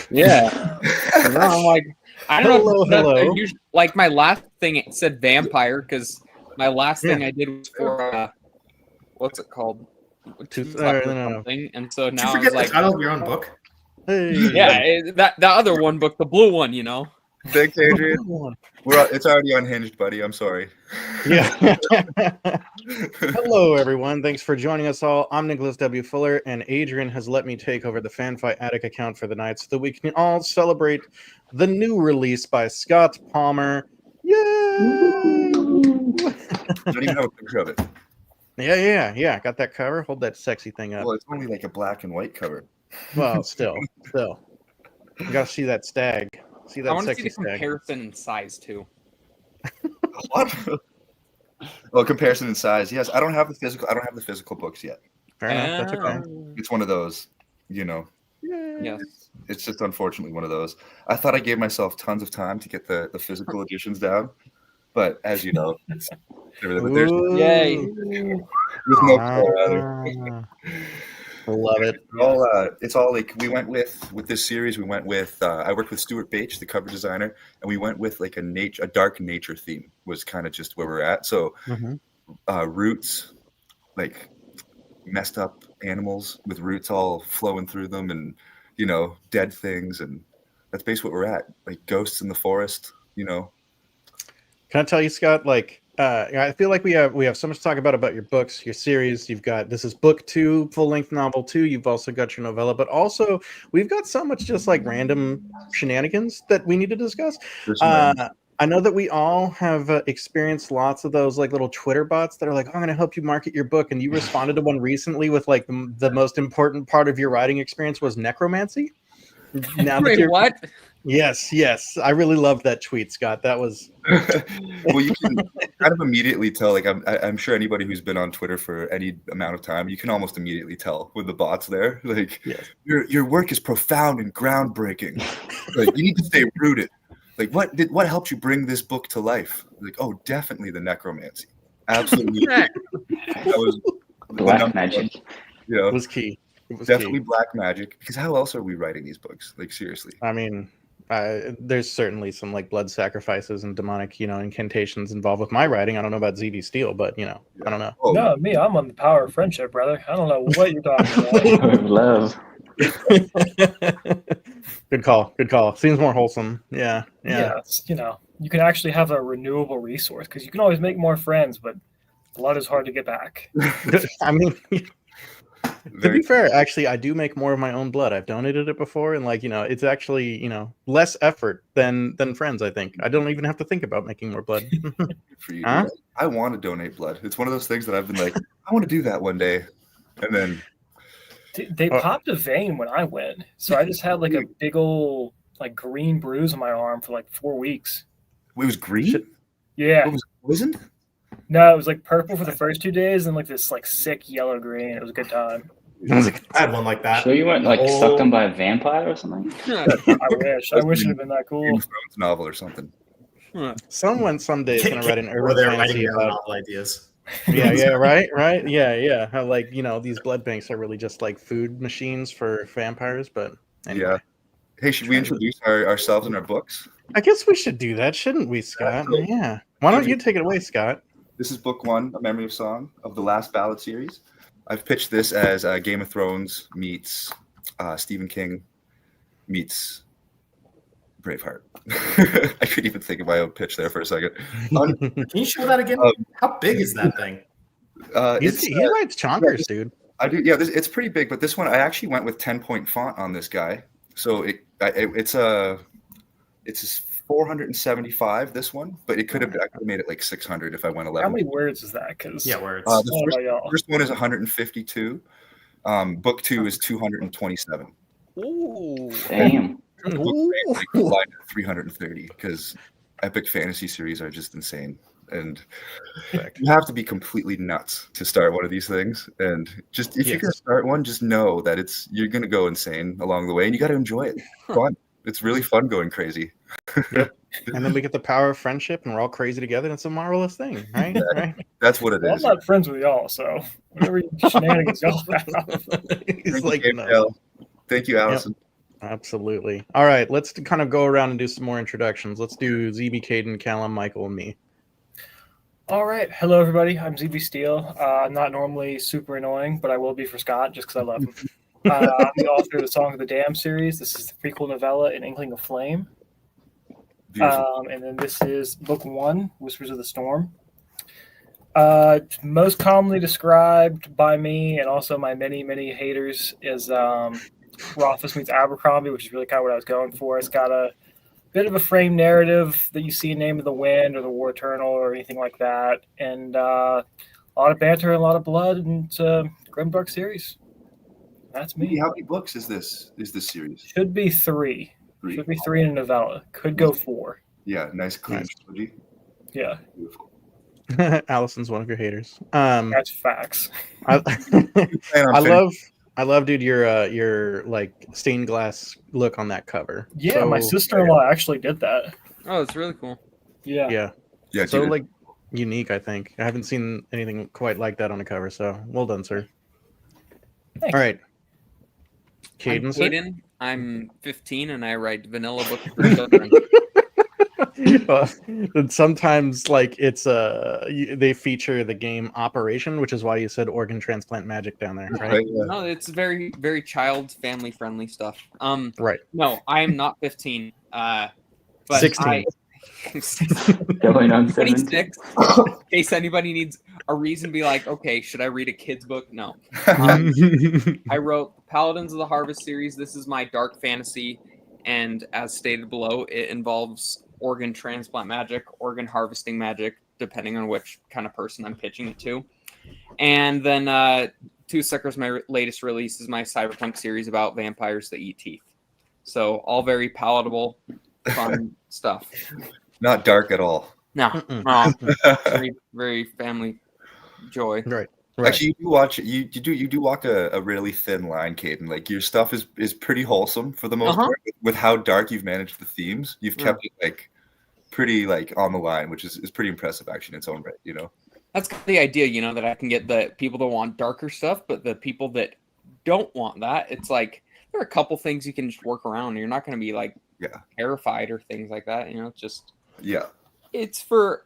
Yeah. No, I'm like, I don't know. Hello. Like my last thing, it said vampire because my last thing I did was for what's it called? Toothsucker or something. And so now Did you forget the title of your own book? Hey. Yeah, that other one book, the blue one, you know. Thanks, Adrian. It's already unhinged, buddy. I'm sorry. Yeah. Hello, everyone. Thanks for joining us all. I'm Nicholas W. Fuller, and Adrian has let me take over the FanFiAddict account for the night so that we can all celebrate the new release by Scott Palmer. Yay! I don't even have a picture of it. Yeah. Got that cover? Hold that sexy thing up. Well, it's only like a black and white cover. Well, still. You gotta see that stag. See that I want to see sexy the stag. comparison in size too. What? Oh, comparison in size. Yes, I don't have the physical books yet. Fair enough. That's okay. It's one of those, you know. Yes. It's just unfortunately one of those. I thought I gave myself tons of time to get the physical editions down, but as you know, there's Yay. with no color. I love it. It's all like we went with this series. We went with I worked with Stuart Bache, the cover designer, and we went with like a dark nature theme was kind of just where we're at. So roots, like messed up animals with roots all flowing through them, and you know, dead things, and that's basically what we're at. Like ghosts in the forest, you know. Can I tell you, Scott? Like, I feel like we have so much to talk about your books, your series. This is book 2, full-length novel 2. You've also got your novella, but also we've got so much just like random shenanigans that we need to discuss. I know that we all have experienced lots of those like little Twitter bots that are like, "I'm going to help you market your book," and you responded to one recently with like the most important part of your writing experience was necromancy. Now Wait, what? Yes. I really loved that tweet, Scott. That was well, you can kind of immediately tell. Like I'm sure anybody who's been on Twitter for any amount of time, you can almost immediately tell with the bots there. Like your work is profound and groundbreaking. Like you need to stay rooted. Like what helped you bring this book to life? Like, oh, definitely the necromancy. Absolutely. That was black magic. You know, it was key. It was definitely key. black magic. Because how else are we writing these books? Like seriously. I mean, there's certainly some like blood sacrifices and demonic, incantations involved with my writing. I don't know about ZD Steele, but I don't know. Oh. No, me, I'm on the power of friendship, brother. I don't know what you're talking about. Love. Good call. Seems more wholesome. Yeah. It's, you can actually have a renewable resource because you can always make more friends, but blood is hard to get back. I mean, to be fair, actually, I do make more of my own blood. I've donated it before, and it's actually less effort than friends. I think I don't even have to think about making more blood. For you, I want to donate blood. It's one of those things that I've been like, I want to do that one day, and then they popped a vein when I went, so I just had like a big old like green bruise on my arm for like 4 weeks. It was green. Yeah, it was poisoned. No, it was like purple for the first 2 days, and like this like sick yellow green. It was a good time. I had one like that. So you weren't like sucked on by a vampire or something? I wish it had been that cool. Game of Thrones novel or something. Someone someday is going to write an urban fantasy about novel ideas. Right. Yeah. How these blood banks are really just like food machines for vampires. But anyway. Yeah. Hey, should we introduce ourselves and our books? I guess we should do that, shouldn't we, Scott? Yeah. Why don't you take it away, Scott? This is book 1, A Memory of Song of the Last Ballad series. I've pitched this as Game of Thrones meets Stephen King meets Braveheart. I couldn't even think of my own pitch there for a second. Can you show that again? How big is that thing? He writes chonkers, dude. I do. Yeah, it's pretty big, but this one I actually went with 10-point font on this guy. So it's 475. This one, but I could have made it like 600 if I went 11. How many words is that? Because words. The first one is 152. Book 2 is 227. Ooh, damn. Book 330 because epic fantasy series are just insane. And you have to be completely nuts to start one of these things. And just if you're gonna start one, just know that you're gonna go insane along the way, and you got to enjoy it. Fun. It's really fun going crazy. Yep. And then we get the power of friendship, and we're all crazy together. And it's a marvelous thing, right? Right. That's what it is. I'm not friends with y'all, so whatever shenanigans y'all have. He's like, no. Thank you, Allison. Yep. Absolutely. All right, let's kind of go around and do some more introductions. Let's do ZB, Kaden, Calum, Michael, and me. All right. Hello, everybody. I'm ZB Steele. I'm not normally super annoying, but I will be for Scott just because I love him. I'm the author of the Song of the Dam series. This is the prequel novella, An Inkling of Flame. And then this is book 1, Whispers of the Storm. Most commonly described by me and also my many, many haters is Rothfuss meets Abercrombie, which is really kind of what I was going for. It's got a bit of a frame narrative that you see in Name of the Wind or The War Eternal or anything like that. And a lot of banter and a lot of blood, and it's a grimdark series. That's me. How many books is this series? Should be 3. Should be 3 in a novella. Could go 4. Yeah, nice clean trilogy. Yeah. Beautiful. Allison's one of your haters. That's facts. I love, dude, your like stained glass look on that cover. Yeah, so, my sister-in-law actually did that. Oh, it's really cool. Yeah. So dude. like unique, I think. I haven't seen anything quite like that on a cover, so well done, sir. Thanks. All right. I'm Kaden, sir? Kaden. I'm 15 and I write vanilla books for children. And sometimes like it's they feature the game Operation, which is why you said organ transplant magic down there, right? No, it's very, very child family friendly stuff. Right. No, I am not 15. But 16. Going on 26. In case anybody needs a reason to be like, okay, should I read a kid's book? No. I wrote Paladins of the Harvest series. This is my dark fantasy, and as stated below, it involves organ transplant magic, organ harvesting magic, depending on which kind of person I'm pitching it to. And then Toothsucker's my latest release, is my cyberpunk series about vampires that eat teeth. So all very palatable, fun stuff. Not dark at all. No. Very, very family joy. Right. Actually, you do walk a really thin line, Kaden. Like your stuff is pretty wholesome for the most part. With how dark you've managed the themes, you've kept it like pretty like on the line, which is pretty impressive actually in its own right. You know, that's the idea. That I can get the people that want darker stuff, but the people that don't want that, it's like there are a couple things you can just work around. You're not going to be like terrified or things like that. It's just it's for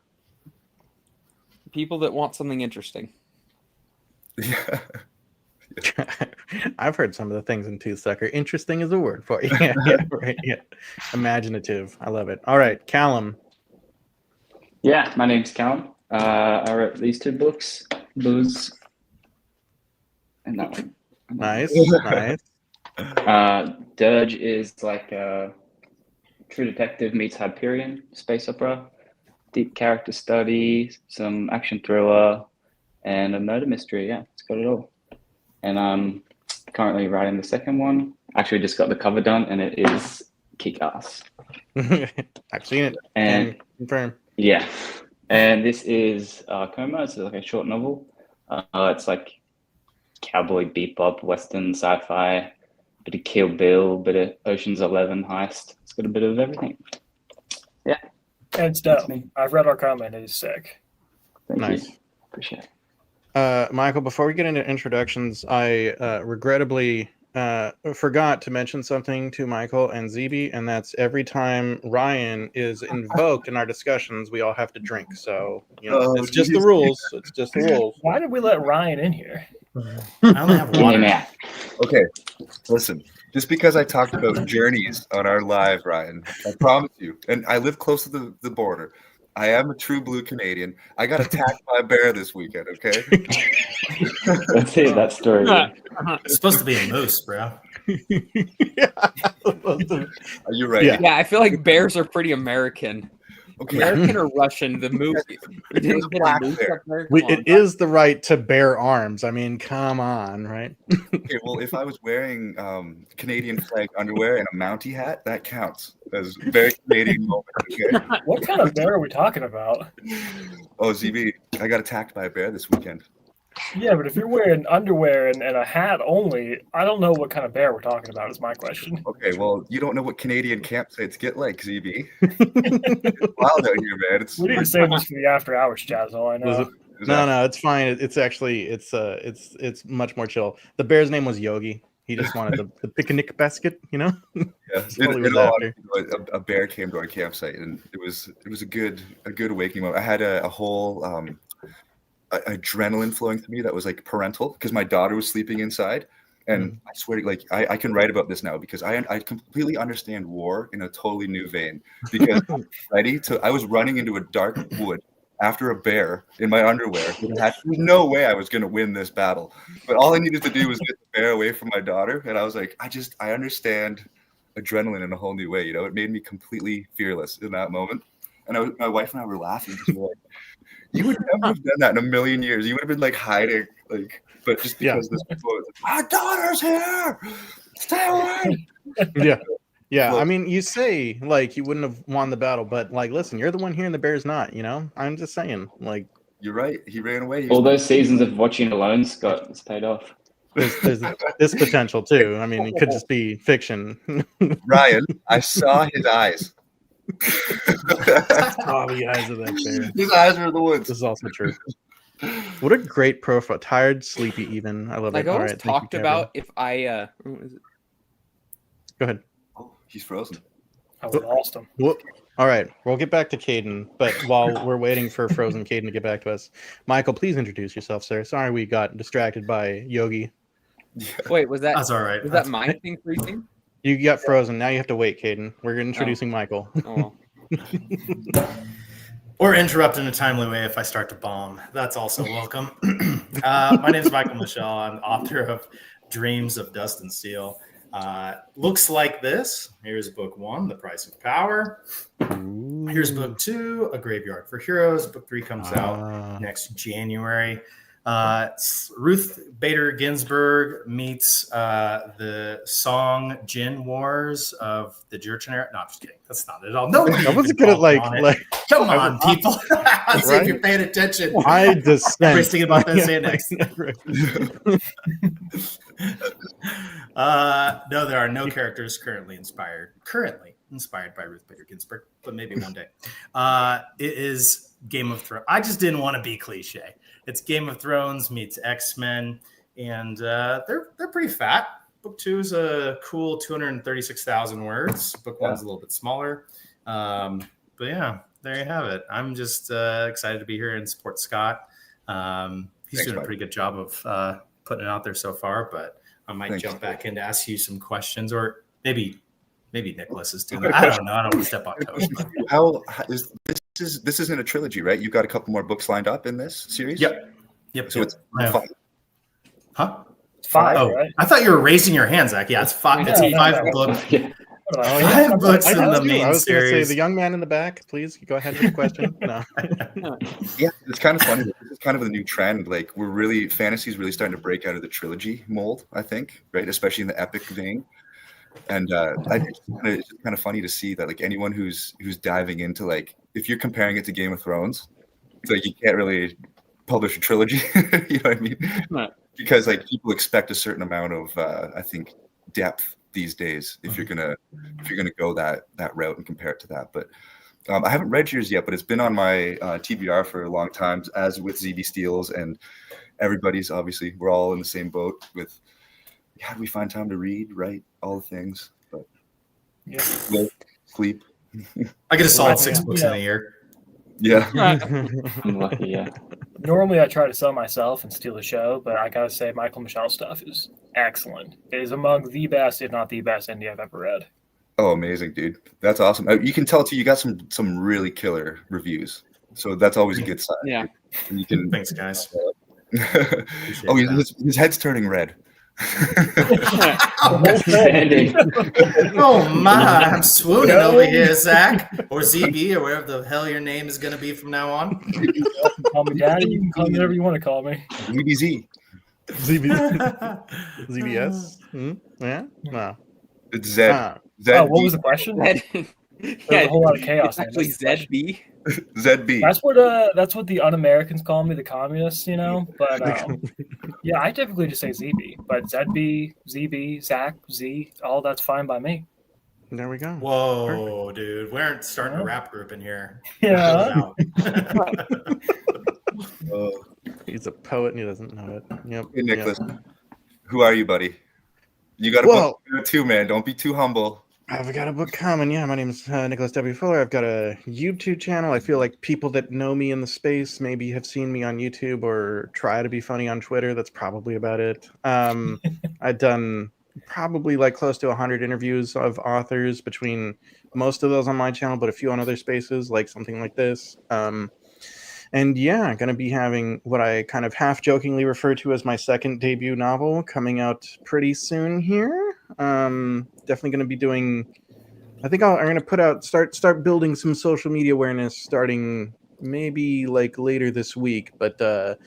people that want something interesting. Yeah. I've heard some of the things in Toothsucker. Interesting is a word for you. Right. Yeah. Imaginative. I love it. All right, Calum. Yeah, my name's Calum. I wrote these 2 books, Booze, and that one. Nice. Dirge is like a True Detective meets Hyperion space opera, deep character study, some action thriller, and a murder mystery. Yeah, it's got it all. And I'm currently writing the second one. Actually, just got the cover done, and it is kick-ass. I've seen it. And confirm. Yeah, and this is Coma. It's like a short novel. It's like cowboy bebop, western, sci-fi, bit of Kill Bill, bit of Ocean's 11 heist. It's got a bit of everything. Yeah, and it's dope. I've read our comment. It is sick. Thank you. Appreciate it. Michael, before we get into introductions, I regrettably forgot to mention something to Michael and ZB, and that's every time Ryan is invoked in our discussions, we all have to drink. So, it's just the rules. It's just the rules. Why did we let Ryan in here? I only have water. Okay, listen. Just because I talked about journeys on our live, Ryan, I promise you, and I live close to the border. I am a true blue Canadian. I got attacked by a bear this weekend, okay? Let's hear that story. It's supposed to be a moose, bro. Are you right? Yeah, I feel like bears are pretty American. Okay. American or Russian, the movie. We didn't get a moose up there. It is the right to bear arms. I mean, come on, right? Okay, well, if I was wearing Canadian flag underwear and a Mountie hat, that counts as a very Canadian moment. Okay. What kind of bear are we talking about? Oh, ZB, I got attacked by a bear this weekend. Yeah, but if you're wearing underwear and a hat only, I don't know what kind of bear we're talking about is my question. Okay, well, you don't know what Canadian campsites get like, ZB. Wild out here, man. We need to save this for the after hours chat, is all I know. No, it's fine. It's actually it's much more chill. The bear's name was Yogi. He just wanted the picnic basket, you know. Yeah, That's all he was in all after. honesty, a bear came to our campsite, and it was a good awakening moment. I had a whole adrenaline flowing through me that was like parental, because my daughter was sleeping inside, and I swear, like I can write about this now because I completely understand war in a totally new vein, because I was running into a dark wood after a bear in my underwear. There's no way I was going to win this battle, but all I needed to do was get the bear away from my daughter, and I was like, I understand adrenaline in a whole new way. You know, it made me completely fearless in that moment. And my wife and I were laughing. We were like, you would never have done that in a million years. You would have been like hiding, like, but just because this was like, my daughter's here, stay away. Yeah. I mean, you say like you wouldn't have won the battle, but like, listen, you're the one here, and the bear's not. You know, I'm just saying. Like, you're right. He ran away. All those seasons of watching alone, Scott, it's paid off. there's this potential too. I mean, it could just be fiction. Ryan, I saw his eyes. Oh, the eyes of that bear. His eyes were the woods. This is also true. What a great profile. Tired, sleepy, even. I love Like it. I All always right, thank you, talked Kevin. about if I Go ahead. Oh, he's frozen. I would have lost him. Well, all right, we'll get back to Kaden, but while we're waiting for Frozen Kaden to get back to us, Michael, please introduce yourself, sir. Sorry we got distracted by Yogi. wait, was that That's all right. was that my thing freezing? You got frozen. Now you have to wait, Kaden. We're introducing Michael. Oh, Or interrupt in a timely way if I start to bomb. That's also welcome. My name is Michael Michel. I'm author of Dreams of Dust and Steel. Looks like this. Here's book 1, The Price of Power. Here's book 2, A Graveyard for Heroes. Book 3 comes out next January. Ruth Bader Ginsburg meets the song Gin Wars of the Jurchen era. No, I'm just kidding. That's not it at all. Nobody I wasn't even good at like come on, people. Let's see if you're paying attention. I just Everybody's thinking about that. Say it next. No, there are no characters currently inspired by Ruth Bader Ginsburg, but maybe one day. It is Game of Thrones. I just didn't want to be cliche. It's Game of Thrones meets X-Men, and they're pretty fat. Book 2 is a cool 236,000 words. Book 1's a little bit smaller. But yeah, there you have it. I'm just excited to be here and support Scott. He's doing a pretty good job of putting it out there so far, but I might jump back in to ask you some questions, or maybe Nicholas is doing that. I don't know. I don't want to step on toes. But. How is this isn't a trilogy, right? You've got a couple more books lined up in this series? Yep. So it's 5. Huh? It's 5, Oh, right? I thought you were raising your hand, Zach. Yeah, it's 5. It's a 5 book. Yeah. Oh, yeah. 5 books in the I main was going to say, series. the young man in the back, please go ahead with the question. No. Yeah, it's kind of funny. This is kind of the new trend. Like fantasy's really starting to break out of the trilogy mold, I think, right? Especially in the epic vein. And it's just kind of funny to see that like anyone who's diving into, like, if you're comparing it to Game of Thrones, it's like you can't really publish a trilogy. You know what I mean? Because like people expect a certain amount of I think depth these days if you're gonna go that route and compare it to that. But I haven't read yours yet, but it's been on my TBR for a long time, as with ZB Steele's, and everybody's. Obviously we're all in the same boat with how do we find time to read, write, all the things. But sleep. I get a solid 6 books in a year. Yeah. I'm lucky, yeah. Normally I try to sell myself and steal the show, but I gotta say Michael Michel stuff is excellent. It is among the best, if not the best, indie I've ever read. Oh, amazing, dude. That's awesome. You can tell too, you got some really killer reviews. So that's always a good sign. yeah. And you can Thanks, guys. Oh, his head's turning red. Standing. Oh my, I'm swooning over here, Zach, or ZB, or whatever the hell your name is going to be from now on. You can call me daddy, you can call me whatever you want to call me. ZBZ. ZBS? Yeah? No. It's Zed. Oh, what was the question? There's a whole lot of chaos. It's actually ZB. ZB. That's what the un-Americans call me, the communists, you know. But yeah, I typically just say ZB. But ZB, ZB, Zach, Z, all that's fine by me. There we go. Whoa, perfect. Dude, we aren't starting a rap group in here. Yeah. He's a poet and he doesn't know it. Yep. Hey, Nicholas. Who are you, buddy? You got a book too, man. Don't be too humble. I've got a book coming. Yeah, my name is Nicholas W. Fuller. I've got a YouTube channel. I feel like people that know me in the space maybe have seen me on YouTube or try to be funny on Twitter. That's probably about it. I've done probably like close to 100 interviews of authors, between most of those on my channel, but a few on other spaces, like something like this. And yeah, going to be having what I kind of half-jokingly refer to as my second debut novel coming out pretty soon here. Definitely going to be doing... I think I'm going to put out... Start building some social media awareness starting maybe like later this week. But the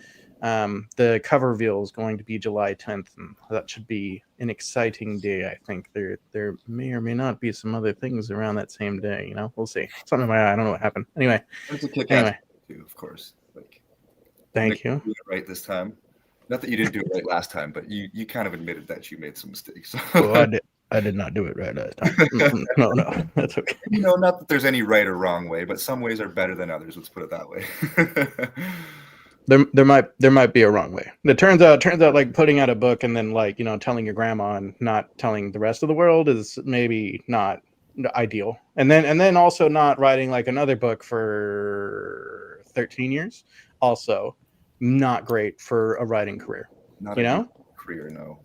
cover reveal is going to be July 10th, and that should be an exciting day, I think. There may or may not be some other things around that same day, you know? We'll see. Something in my eye. I don't know what happened. Anyway. Of course, like, thank you. Right this time, not that you didn't do it right last time, but you kind of admitted that you made some mistakes. Well, I did not do it right last time. No, that's okay. You know, not that there's any right or wrong way, but some ways are better than others. Let's put it that way. there might be a wrong way. It turns out like putting out a book and then, like, you know, telling your grandma and not telling the rest of the world is maybe not ideal. And then also not writing like another book for 13 years, also not great for a writing career. Not you know, career, no.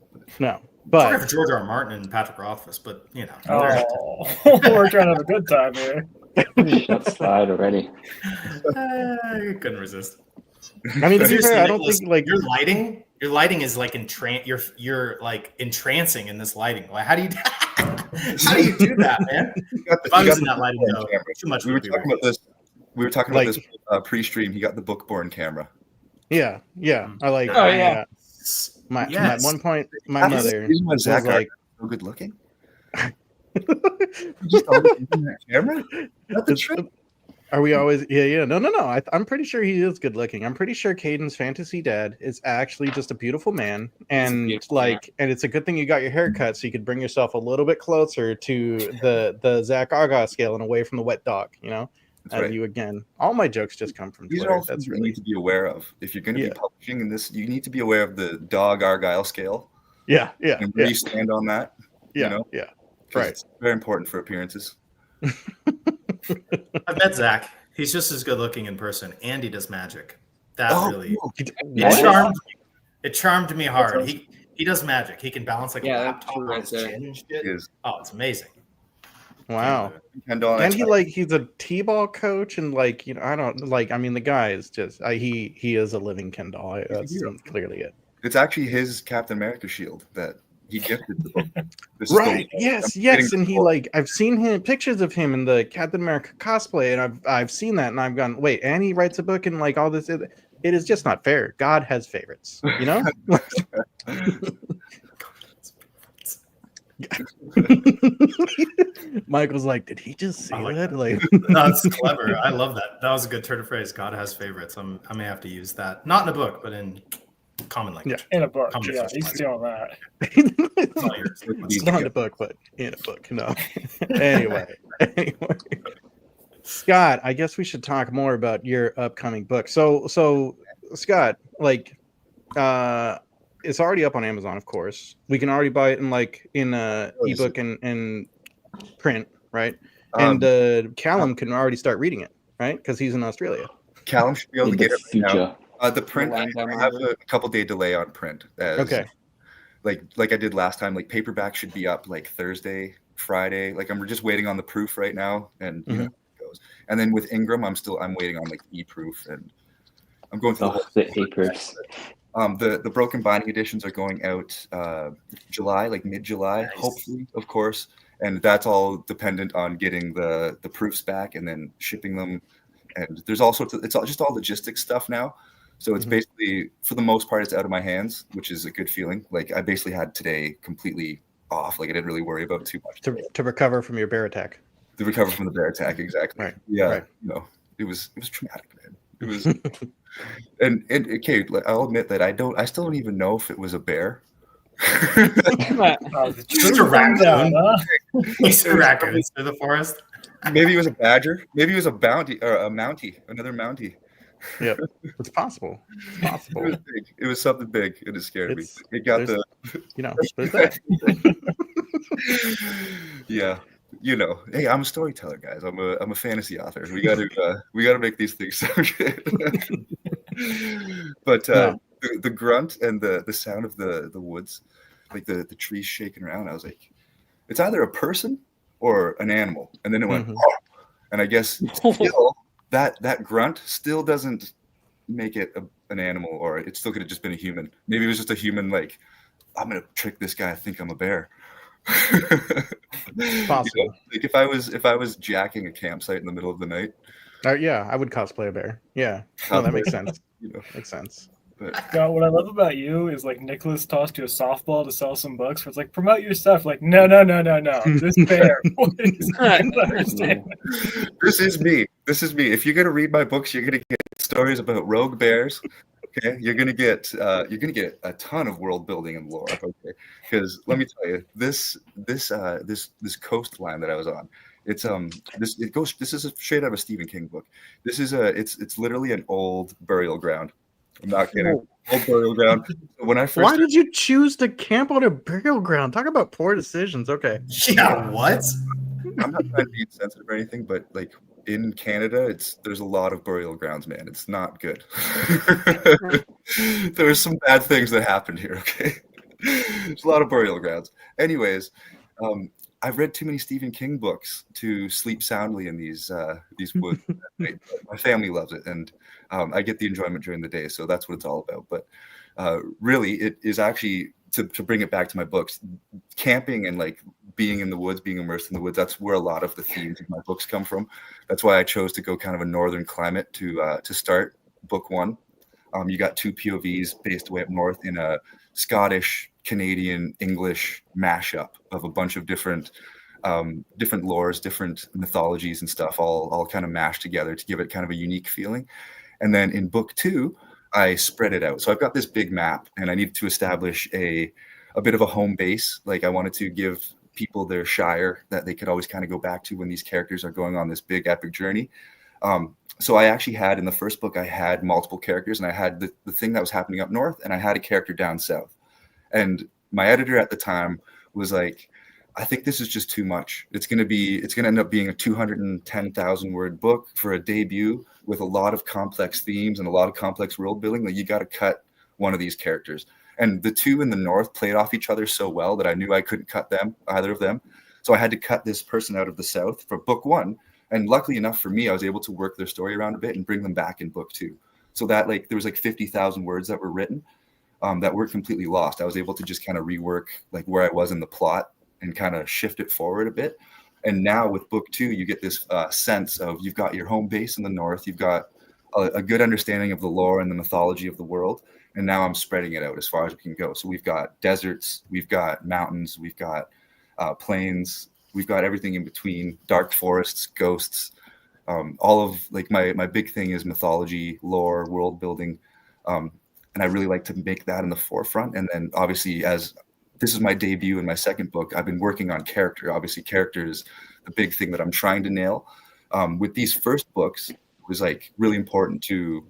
But sorry for George R. R. Martin and Patrick Rothfuss, but you know, we're trying to have a good time here. Shut slide already. I couldn't resist. I mean, to be fair, I don't think like your lighting is like you're like entrancing in this lighting. Like, how do you do that, man? If I was in that lighting, though, too much. We were talking about this pre-stream. He got the Bookborn camera. Yeah. I like. Oh yeah. At one point, my mother was like, "So good looking." Just that camera. That's the trick. Are we always? Yeah. No. I'm pretty sure he is good looking. I'm pretty sure Kaden's fantasy dad is actually just a beautiful man, and and it's a good thing you got your hair cut so you could bring yourself a little bit closer to the Zach Argyle scale and away from the wet dog. You know. Right. You again. All my jokes just come from These Twitter. are all things you need to be aware of. If you're going to be publishing in this, you need to be aware of the dog Argyle scale. Yeah. And where you stand on that. Yeah. Right. It's very important for appearances. I've met Zach. He's just as good looking in person, and he does magic. That it charmed me hard. He does magic. He can balance like a laptop on his chin and shit. Oh, it's amazing. Wow. And he's a T-ball coach, and like, you know, the guy is just he is a living Ken doll. That's clearly it. It's actually his Captain America shield that he gifted the book. Right. Yes. And he I've seen pictures of him in the Captain America cosplay, and I've seen that, and I've gone, wait, and he writes a book and like all this. It is just not fair. God has favorites, you know. Michael's like, did he just say that? Like, that's clever. I love that. That was a good turn of phrase. God has favorites. I may have to use that, not in a book, but in common language. In a book. Yeah, he's doing that. It's not in a book, but in a book. No. Anyway, Scott, I guess we should talk more about your upcoming book. So Scott, like, it's already up on Amazon, of course. We can already buy it in ebook and print, right? And Calum can already start reading it, right? Because he's in Australia. Calum should be able to get it right now. The print, I have a couple day delay on print. Okay. Like I did last time. Like paperback should be up like Thursday, Friday. Like I'm just waiting on the proof right now, and you know how it goes. And then with Ingram, I'm waiting on like e-proof, and I'm going through the e-proofs. The broken binding editions are going out July, like mid-July, hopefully, of course. And that's all dependent on getting the proofs back and then shipping them. And there's all sorts of, it's just all logistics stuff now. So it's basically, for the most part, it's out of my hands, which is a good feeling. Like I basically had today completely off. Like I didn't really worry about too much. To recover from your bear attack. To recover from the bear attack, exactly. Right. Yeah. Right. You know, it was traumatic, man. It was, and okay, I'll admit that I still don't even know if it was a bear. Just a raccoon. He's a raccoon through the forest. Maybe it was a badger. Maybe it was a bounty or a mountie, another mountie. Yep, it's possible. It's possible. It was big. It was something big, and it scared me. It's- It got there's- the There's that. yeah. Hey, I'm a storyteller, guys. I'm a fantasy author. We gotta make these things sound good. But the grunt and the sound of the woods, like the trees shaking around, I was like, it's either a person or an animal. And then it went, and I guess still that grunt still doesn't make it an animal, or it still could have just been a human. Maybe it was just a human, like, I'm gonna trick this guy, I think I'm a bear. Possible. Like if I was jacking a campsite in the middle of the night. Yeah, I would cosplay a bear. Yeah, no, that makes sense. Makes sense. But God, what I love about you is like Nicholas tossed you a softball to sell some books. Where it's like, promote your stuff. Like, no. This bear. I don't understand. This is me. If you're gonna read my books, you're gonna get stories about rogue bears. Okay, you're gonna get a ton of world building and lore. Okay, because let me tell you, this coastline that I was on, this is a straight out of a Stephen King book. This is it's literally an old burial ground. I'm not kidding. Old burial ground. When I first Why did you choose to camp on a burial ground? Talk about poor decisions. Okay. Yeah, what? I'm not trying to be insensitive or anything, but like in Canada, there's a lot of burial grounds, man. It's not good. There are some bad things that happened here. Okay, there's a lot of burial grounds. Anyways, I've read too many Stephen King books to sleep soundly in these woods. My family loves it, and I get the enjoyment during the day, so that's what it's all about. But really, it is actually to bring it back to my books, camping and like being in the woods, being immersed in the woods. That's where a lot of the themes of my books come from. That's why I chose to go kind of a northern climate to start book one. You got two POVs based way up north in a Scottish, Canadian, English mashup of a bunch of different lores, different mythologies and stuff, all kind of mashed together to give it kind of a unique feeling. And then in book two, I spread it out. So I've got this big map, and I needed to establish a bit of a home base. Like I wanted to give people their shire that they could always kind of go back to when these characters are going on this big epic journey. So I actually had in the first book, I had multiple characters, and I had the thing that was happening up north, and I had a character down south. And my editor at the time was like, I think this is just too much. It's going to end up being a 210,000 word book for a debut with a lot of complex themes and a lot of complex world building. Like you got to cut one of these characters. And the two in the north played off each other so well that I knew I couldn't cut either of them. So I had to cut this person out of the south for book one. And luckily enough for me, I was able to work their story around a bit and bring them back in book two. So that like there was like 50,000 words that were written that were completely lost. I was able to just kind of rework like where I was in the plot and kind of shift it forward a bit. And now with book two, you get this sense of you've got your home base in the north, you've got a good understanding of the lore and the mythology of the world. And now I'm spreading it out as far as we can go. So we've got deserts, we've got mountains, we've got plains, we've got everything in between, dark forests, ghosts. All of like my big thing is mythology, lore, world building. And I really like to make that in the forefront. And then obviously as this is my debut in my second book, I've been working on character. Obviously character is the big thing that I'm trying to nail. With these first books, it was like really important to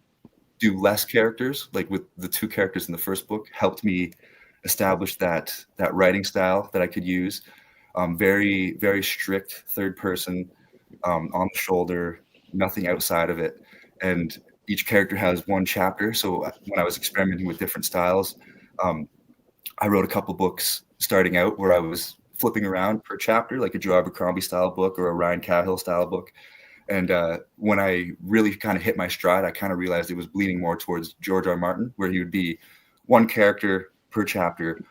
do less characters. Like with the two characters in the first book helped me establish that writing style that I could use. Very, very strict third person on the shoulder, nothing outside of it. And each character has one chapter. So when I was experimenting with different styles, I wrote a couple books starting out where I was flipping around per chapter, like a Joe Abercrombie style book or a Ryan Cahill style book. And when I really kind of hit my stride, I kind of realized it was bleeding more towards George R. Martin, where he would be one character per chapter,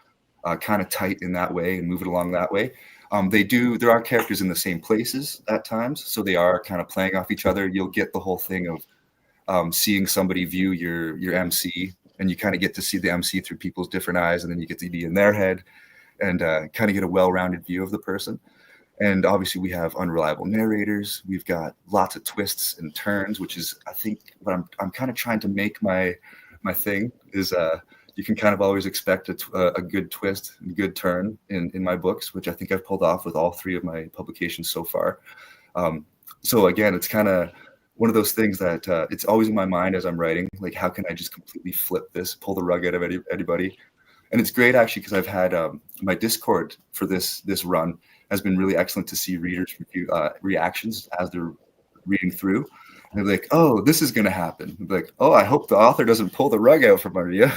kind of tight in that way and move it along that way. There are characters in the same places at times, so they are kind of playing off each other. You'll get the whole thing of seeing somebody view your MC, and you kind of get to see the MC through people's different eyes, and then you get to be in their head and kind of get a well-rounded view of the person. And obviously we have unreliable narrators. We've got lots of twists and turns, which is, I think, what I'm kind of trying to make my thing is you can kind of always expect a good twist and good turn in my books, which I think I've pulled off with all three of my publications so far. So again, it's kind of one of those things that it's always in my mind as I'm writing, like how can I just completely flip this, pull the rug out of anybody. And it's great actually because I've had my Discord for this run has been really excellent to see readers' reactions as they're reading through. And they're like, oh, this is going to happen. I'm like, oh, I hope the author doesn't pull the rug out from under you.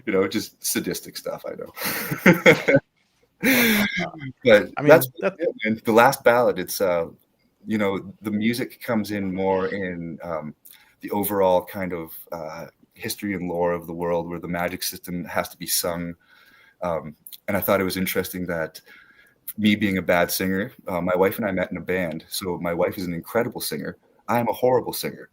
You know, just sadistic stuff, I know. But I mean, that's it, and the Last Ballad, it's you know, the music comes in more in the overall kind of history and lore of the world, where the magic system has to be sung. And I thought it was interesting that me being a bad singer, my wife and I met in a band. So my wife is an incredible singer. I am a horrible singer.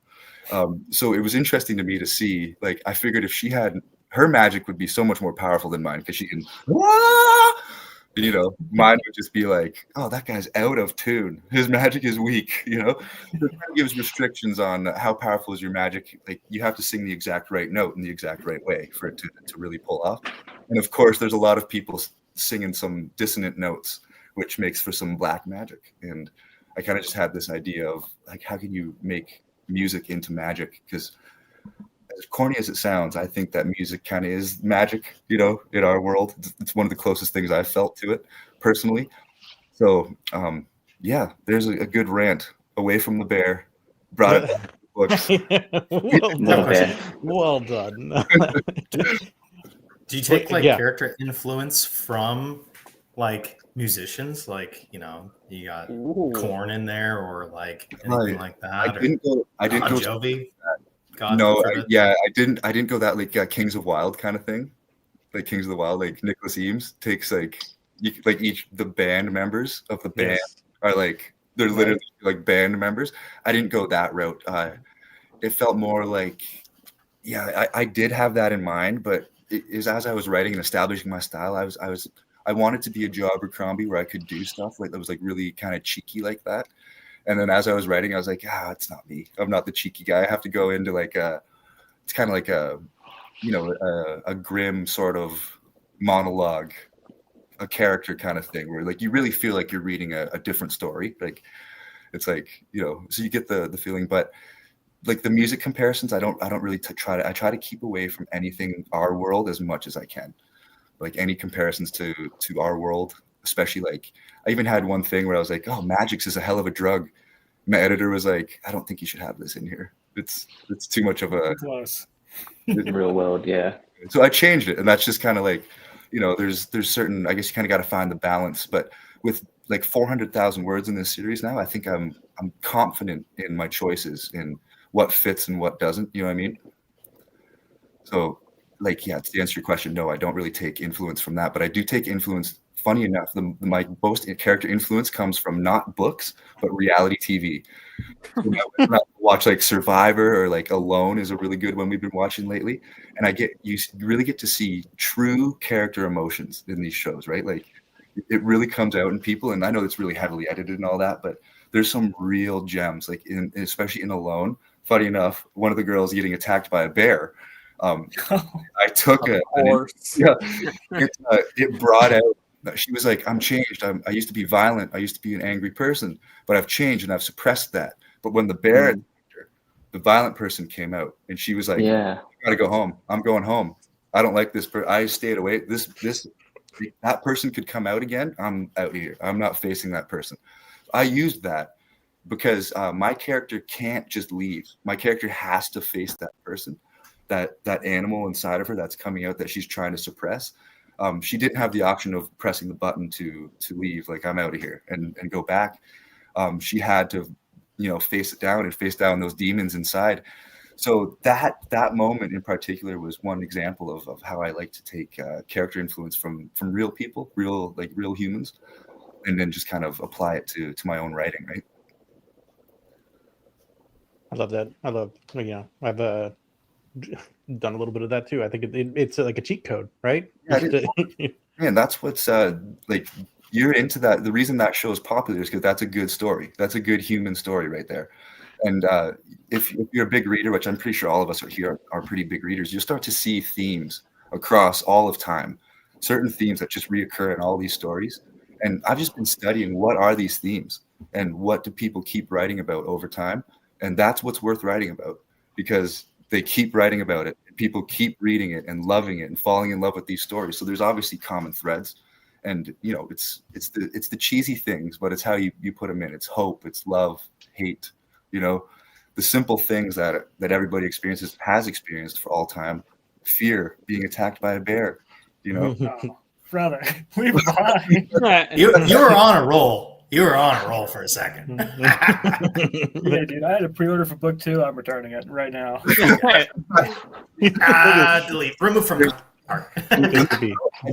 So it was interesting to me to see, like, I figured if she had, her magic would be so much more powerful than mine because she can, and, you know, mine would just be like, oh, that guy's out of tune. His magic is weak, you know? It kind of gives restrictions on how powerful is your magic. Like, you have to sing the exact right note in the exact right way for it to really pull off. And of course, there's a lot of people singing some dissonant notes, which makes for some black magic. And I kind of just had this idea of, like, how can you make music into magic? Because as corny as it sounds, I think that music kind of is magic, you know, in our world. It's one of the closest things I've felt to it personally. So, yeah, there's a good rant away from the bear. Brought it back to the books. Well done. Do you take like character influence from like musicians? Like, you know, you got Korn in there or like anything like that? I didn't go Jovi. I didn't go that like Kings of Wild kind of thing. Like Kings of the Wild, like Nicholas Eames takes like each the band members of the band are like they're literally like band members. I didn't go that route. It felt more like I did have that in mind, but it is as I was writing and establishing my style, I wanted to be a Joe Abercrombie where I could do stuff like that was like really kind of cheeky like that. And then as I was writing, I was like, it's not me. I'm not the cheeky guy. I have to go into like it's kind of like a grim sort of monologue, a character kind of thing where like you really feel like you're reading a different story. Like it's like, you know, so you get the feeling, but like the music comparisons, I don't really try to keep away from anything our world as much as I can. Like any comparisons to our world, especially like I even had one thing where I was like, oh, Magix is a hell of a drug. My editor was like, I don't think you should have this in here. It's too much of a real world, yeah. So I changed it, and that's just kind of like, you know, there's certain, I guess you kind of got to find the balance. But with like 400,000 words in this series now, I think I'm confident in my choices in what fits and what doesn't. You know what I mean? So like, to answer your question, no, I don't really take influence from that, but I do take influence. Funny enough, my most character influence comes from not books, but reality TV. You know, watch like Survivor or like Alone is a really good one we've been watching lately. And you really get to see true character emotions in these shows, right? Like it really comes out in people. And I know it's really heavily edited and all that, but there's some real gems, like especially in Alone. Funny enough, one of the girls getting attacked by a bear. I took it brought out. She was like, I'm changed. I used to be violent. I used to be an angry person, but I've changed and I've suppressed that. But when the bear, the violent person came out, and she was like, I gotta go home. I'm going home. I don't like this. I stayed away. That person could come out again. I'm out of here. I'm not facing that person. I used that because my character can't just leave. My character has to face that person, that animal inside of her that's coming out that she's trying to suppress. She didn't have the option of pressing the button to leave, like I'm out of here and go back. She had to, you know, face down those demons inside. So that moment in particular was one example of how I like to take character influence from real people, real humans, and then just kind of apply it to my own writing, right? I love that. I've done a little bit of that too. I think it's like a cheat code, right? Man, that's what's like you're into that. The reason that show is popular is because that's a good story. That's a good human story right there. And if you're a big reader, which I'm pretty sure all of us are pretty big readers, you'll start to see themes across all of time, certain themes that just reoccur in all these stories. And I've just been studying what are these themes and what do people keep writing about over time. And that's what's worth writing about, because they keep writing about it. People keep reading it and loving it and falling in love with these stories. So there's obviously common threads. And, you know, it's the cheesy things, but it's how you put them in. It's hope, it's love, hate, you know, the simple things that everybody has experienced for all time. Fear, being attacked by a bear, you know. Oh, brother, leave it behind. You were on a roll. You were on a roll for a second. Yeah, dude, I had a pre-order for book 2. I'm returning it right now. Delete. Remove from the cart. I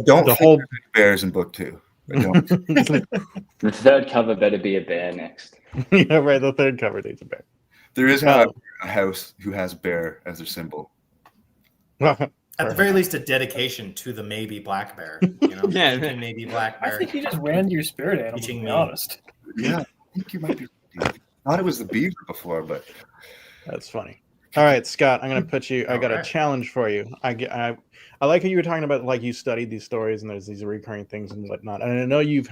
don't think there's bears in book 2. I don't. The third cover better be a bear next. Yeah, right. The third cover needs a bear. There is a house who has bear as their symbol. At the very least, a dedication to the maybe black bear. You know, Yeah. maybe black bear. I think you just ran to your spirit animal, to be honest. Yeah, I think you might be. I thought it was the beaver before, but That's funny. All right, Scott, I'm going to put you. I got a challenge for you. I like how you were talking about, like, you studied these stories and there's these recurring things and whatnot. And I know you've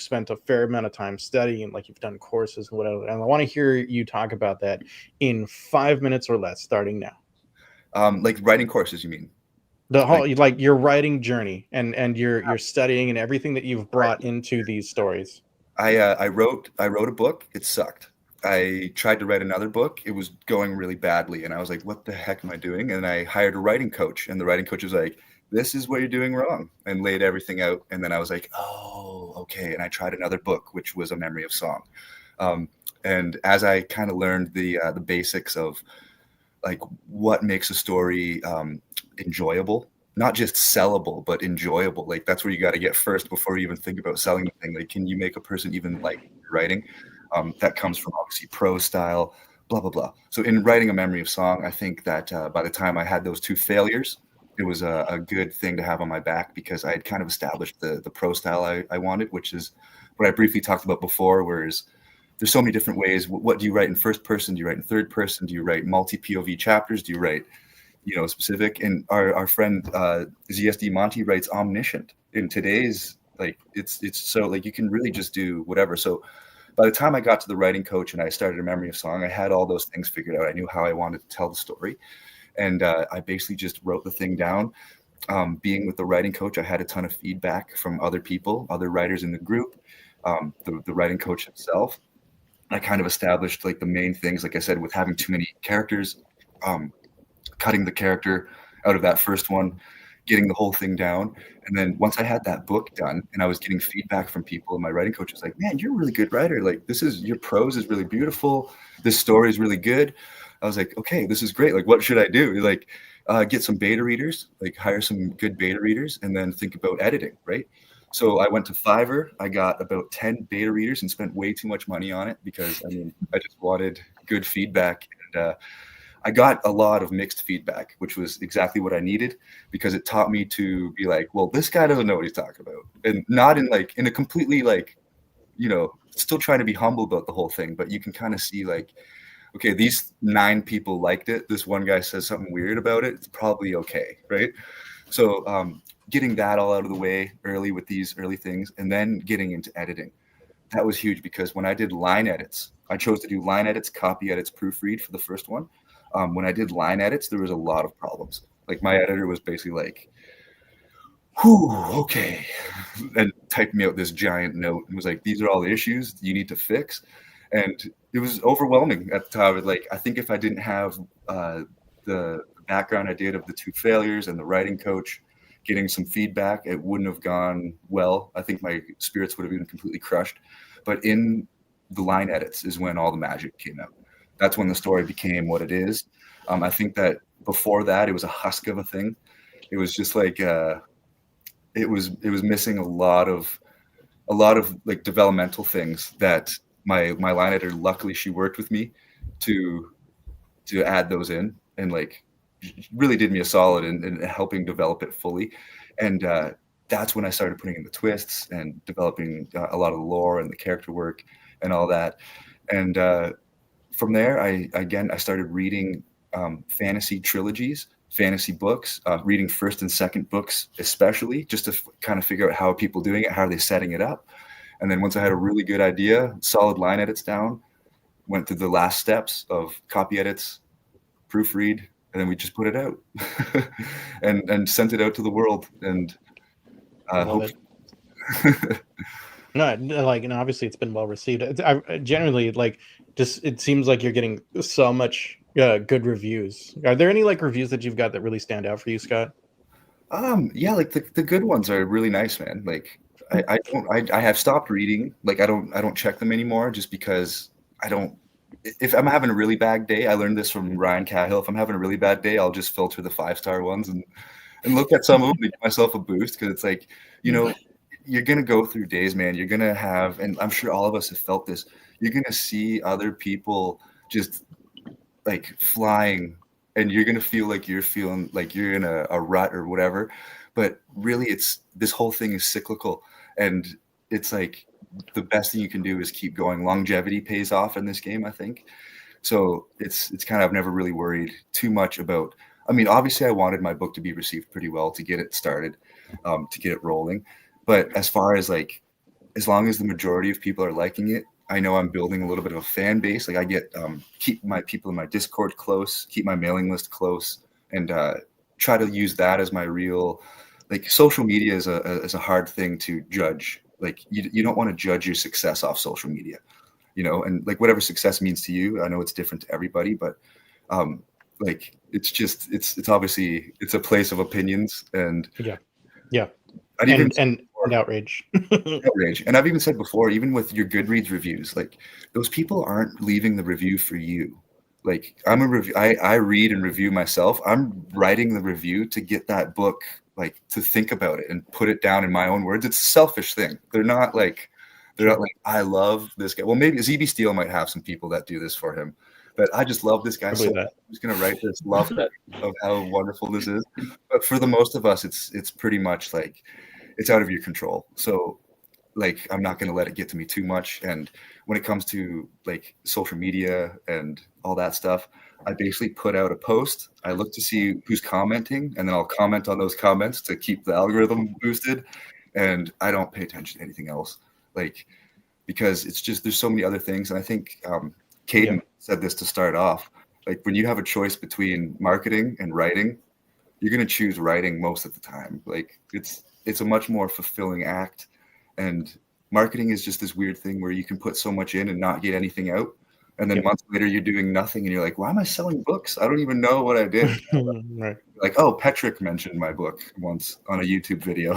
spent a fair amount of time studying, like you've done courses and whatever. And I want to hear you talk about that in 5 minutes or less, starting now. Like writing courses, you mean? The whole, like your writing journey and your studying and everything that you've brought into these stories. I wrote a book. It sucked. I tried to write another book. It was going really badly. And I was like, what the heck am I doing? And I hired a writing coach. And the writing coach was like, this is what you're doing wrong, and laid everything out. And then I was like, oh, okay. And I tried another book, which was A Memory of Song. And as I kind of learned the basics of like what makes a story enjoyable, not just sellable, but enjoyable. Like that's where you got to get first before you even think about selling the thing. Like, can you make a person even like writing? That comes from obviously prose style, blah, blah, blah. So in writing A Memory of Song, I think that by the time I had those 2 failures, it was a good thing to have on my back, because I had kind of established the prose style I wanted, which is what I briefly talked about before, whereas there's so many different ways. What do you write in first person? Do you write in third person? Do you write multi-POV chapters? Do you write, you know, specific? And our friend ZSD Monty writes omniscient. In today's, like, it's so like you can really just do whatever. So by the time I got to the writing coach and I started A Memory of Song, I had all those things figured out. I knew how I wanted to tell the story. And I basically just wrote the thing down. Being with the writing coach, I had a ton of feedback from other people, other writers in the group, the writing coach himself. I kind of established like the main things, like I said, with having too many characters, cutting the character out of that first one, getting the whole thing down. And then once I had that book done and I was getting feedback from people, and my writing coach was like, man, you're a really good writer. Like your prose is really beautiful. This story is really good. I was like, okay, this is great. Like, what should I do? Like, get some beta readers, like hire some good beta readers, and then think about editing, right? So I went to Fiverr. I got about 10 beta readers and spent way too much money on it, because I just wanted good feedback. And I got a lot of mixed feedback, which was exactly what I needed, because it taught me to be like, well, this guy doesn't know what he's talking about, and not in a completely still trying to be humble about the whole thing. But you can kind of see like, okay, these 9 people liked it. This one guy says something weird about it. It's probably okay, right? So getting that all out of the way early with these early things, and then getting into editing, that was huge, because when I did line edits, I chose to do line edits, copy edits, proofread for the first one. When I did line edits, there was a lot of problems. Like my editor was basically like, whew, okay, and typed me out this giant note and was like, these are all the issues you need to fix. And it was overwhelming at the time. Like, I think if I didn't have the background I did of the 2 failures and the writing coach getting some feedback, it wouldn't have gone well. I think my spirits would have been completely crushed. But in the line edits is when all the magic came out. That's when the story became what it is. I think that before that, it was a husk of a thing. It was just like it was missing a lot of like developmental things that my line editor, luckily she worked with me to add those in, and like really did me a solid in helping develop it fully. And that's when I started putting in the twists and developing a lot of the lore and the character work and all that. And from there, I started reading fantasy trilogies fantasy books, reading first and second books, especially just to kind of figure out how are people doing it, how are they setting it up. And then once I had a really good idea, solid line edits down, went through the last steps of copy edits, proofread, and then we just put it out and sent it out to the world. And hope. No, like, and obviously it's been well received. I generally like just, it seems like you're getting so much good reviews. Are there any like reviews that you've got that really stand out for you, Scott? Yeah, like the good ones are really nice, man. Like I have stopped reading. Like I don't check them anymore just because I don't. If I'm having a really bad day, I learned this from Ryan Cahill. If I'm having a really bad day, I'll just filter the 5-star ones and look at some of them and give myself a boost, because it's like, you know, you're gonna go through days, man. You're gonna have, and I'm sure all of us have felt this. You're gonna see other people just like flying, and you're gonna feel like you're feeling like you're in a rut or whatever. But really, it's this whole thing is cyclical, and it's like the best thing you can do is keep going. Longevity pays off in this game, I think. So it's kind of, I've never really worried too much about. I mean, obviously, I wanted my book to be received pretty well to get it started, to get it rolling. But as far as like, as long as the majority of people are liking it, I know I'm building a little bit of a fan base. Like I get keep my people in my Discord close, keep my mailing list close, and try to use that as my real. Like social media is a hard thing to judge. Like you don't want to judge your success off social media, you know, and like whatever success means to you. I know it's different to everybody, but like it's just it's obviously it's a place of opinions and and outrage. Outrage. And I've even said before, even with your Goodreads reviews, like those people aren't leaving the review for you. Like I'm a review. I read and review myself. I'm writing the review to get that book, like to think about it and put it down in my own words. It's a selfish thing. They're not like I love this guy. Well, maybe ZB Steele might have some people that do this for him, but I just love this guy so much. I'm just gonna write this love of how wonderful this is. But for the most of us, it's pretty much like it's out of your control. So like I'm not gonna let it get to me too much. And when it comes to like social media and all that stuff, I basically put out a post. I look to see who's commenting, and then I'll comment on those comments to keep the algorithm boosted. And I don't pay attention to anything else, like, because it's just, there's so many other things. And I think Kaden said this to start off, like when you have a choice between marketing and writing, you're going to choose writing most of the time. Like it's a much more fulfilling act. And marketing is just this weird thing where you can put so much in and not get anything out. And then months later, you're doing nothing, and you're like, "Why am I selling books? I don't even know what I did." Right. Like, oh, Petrick mentioned my book once on a YouTube video.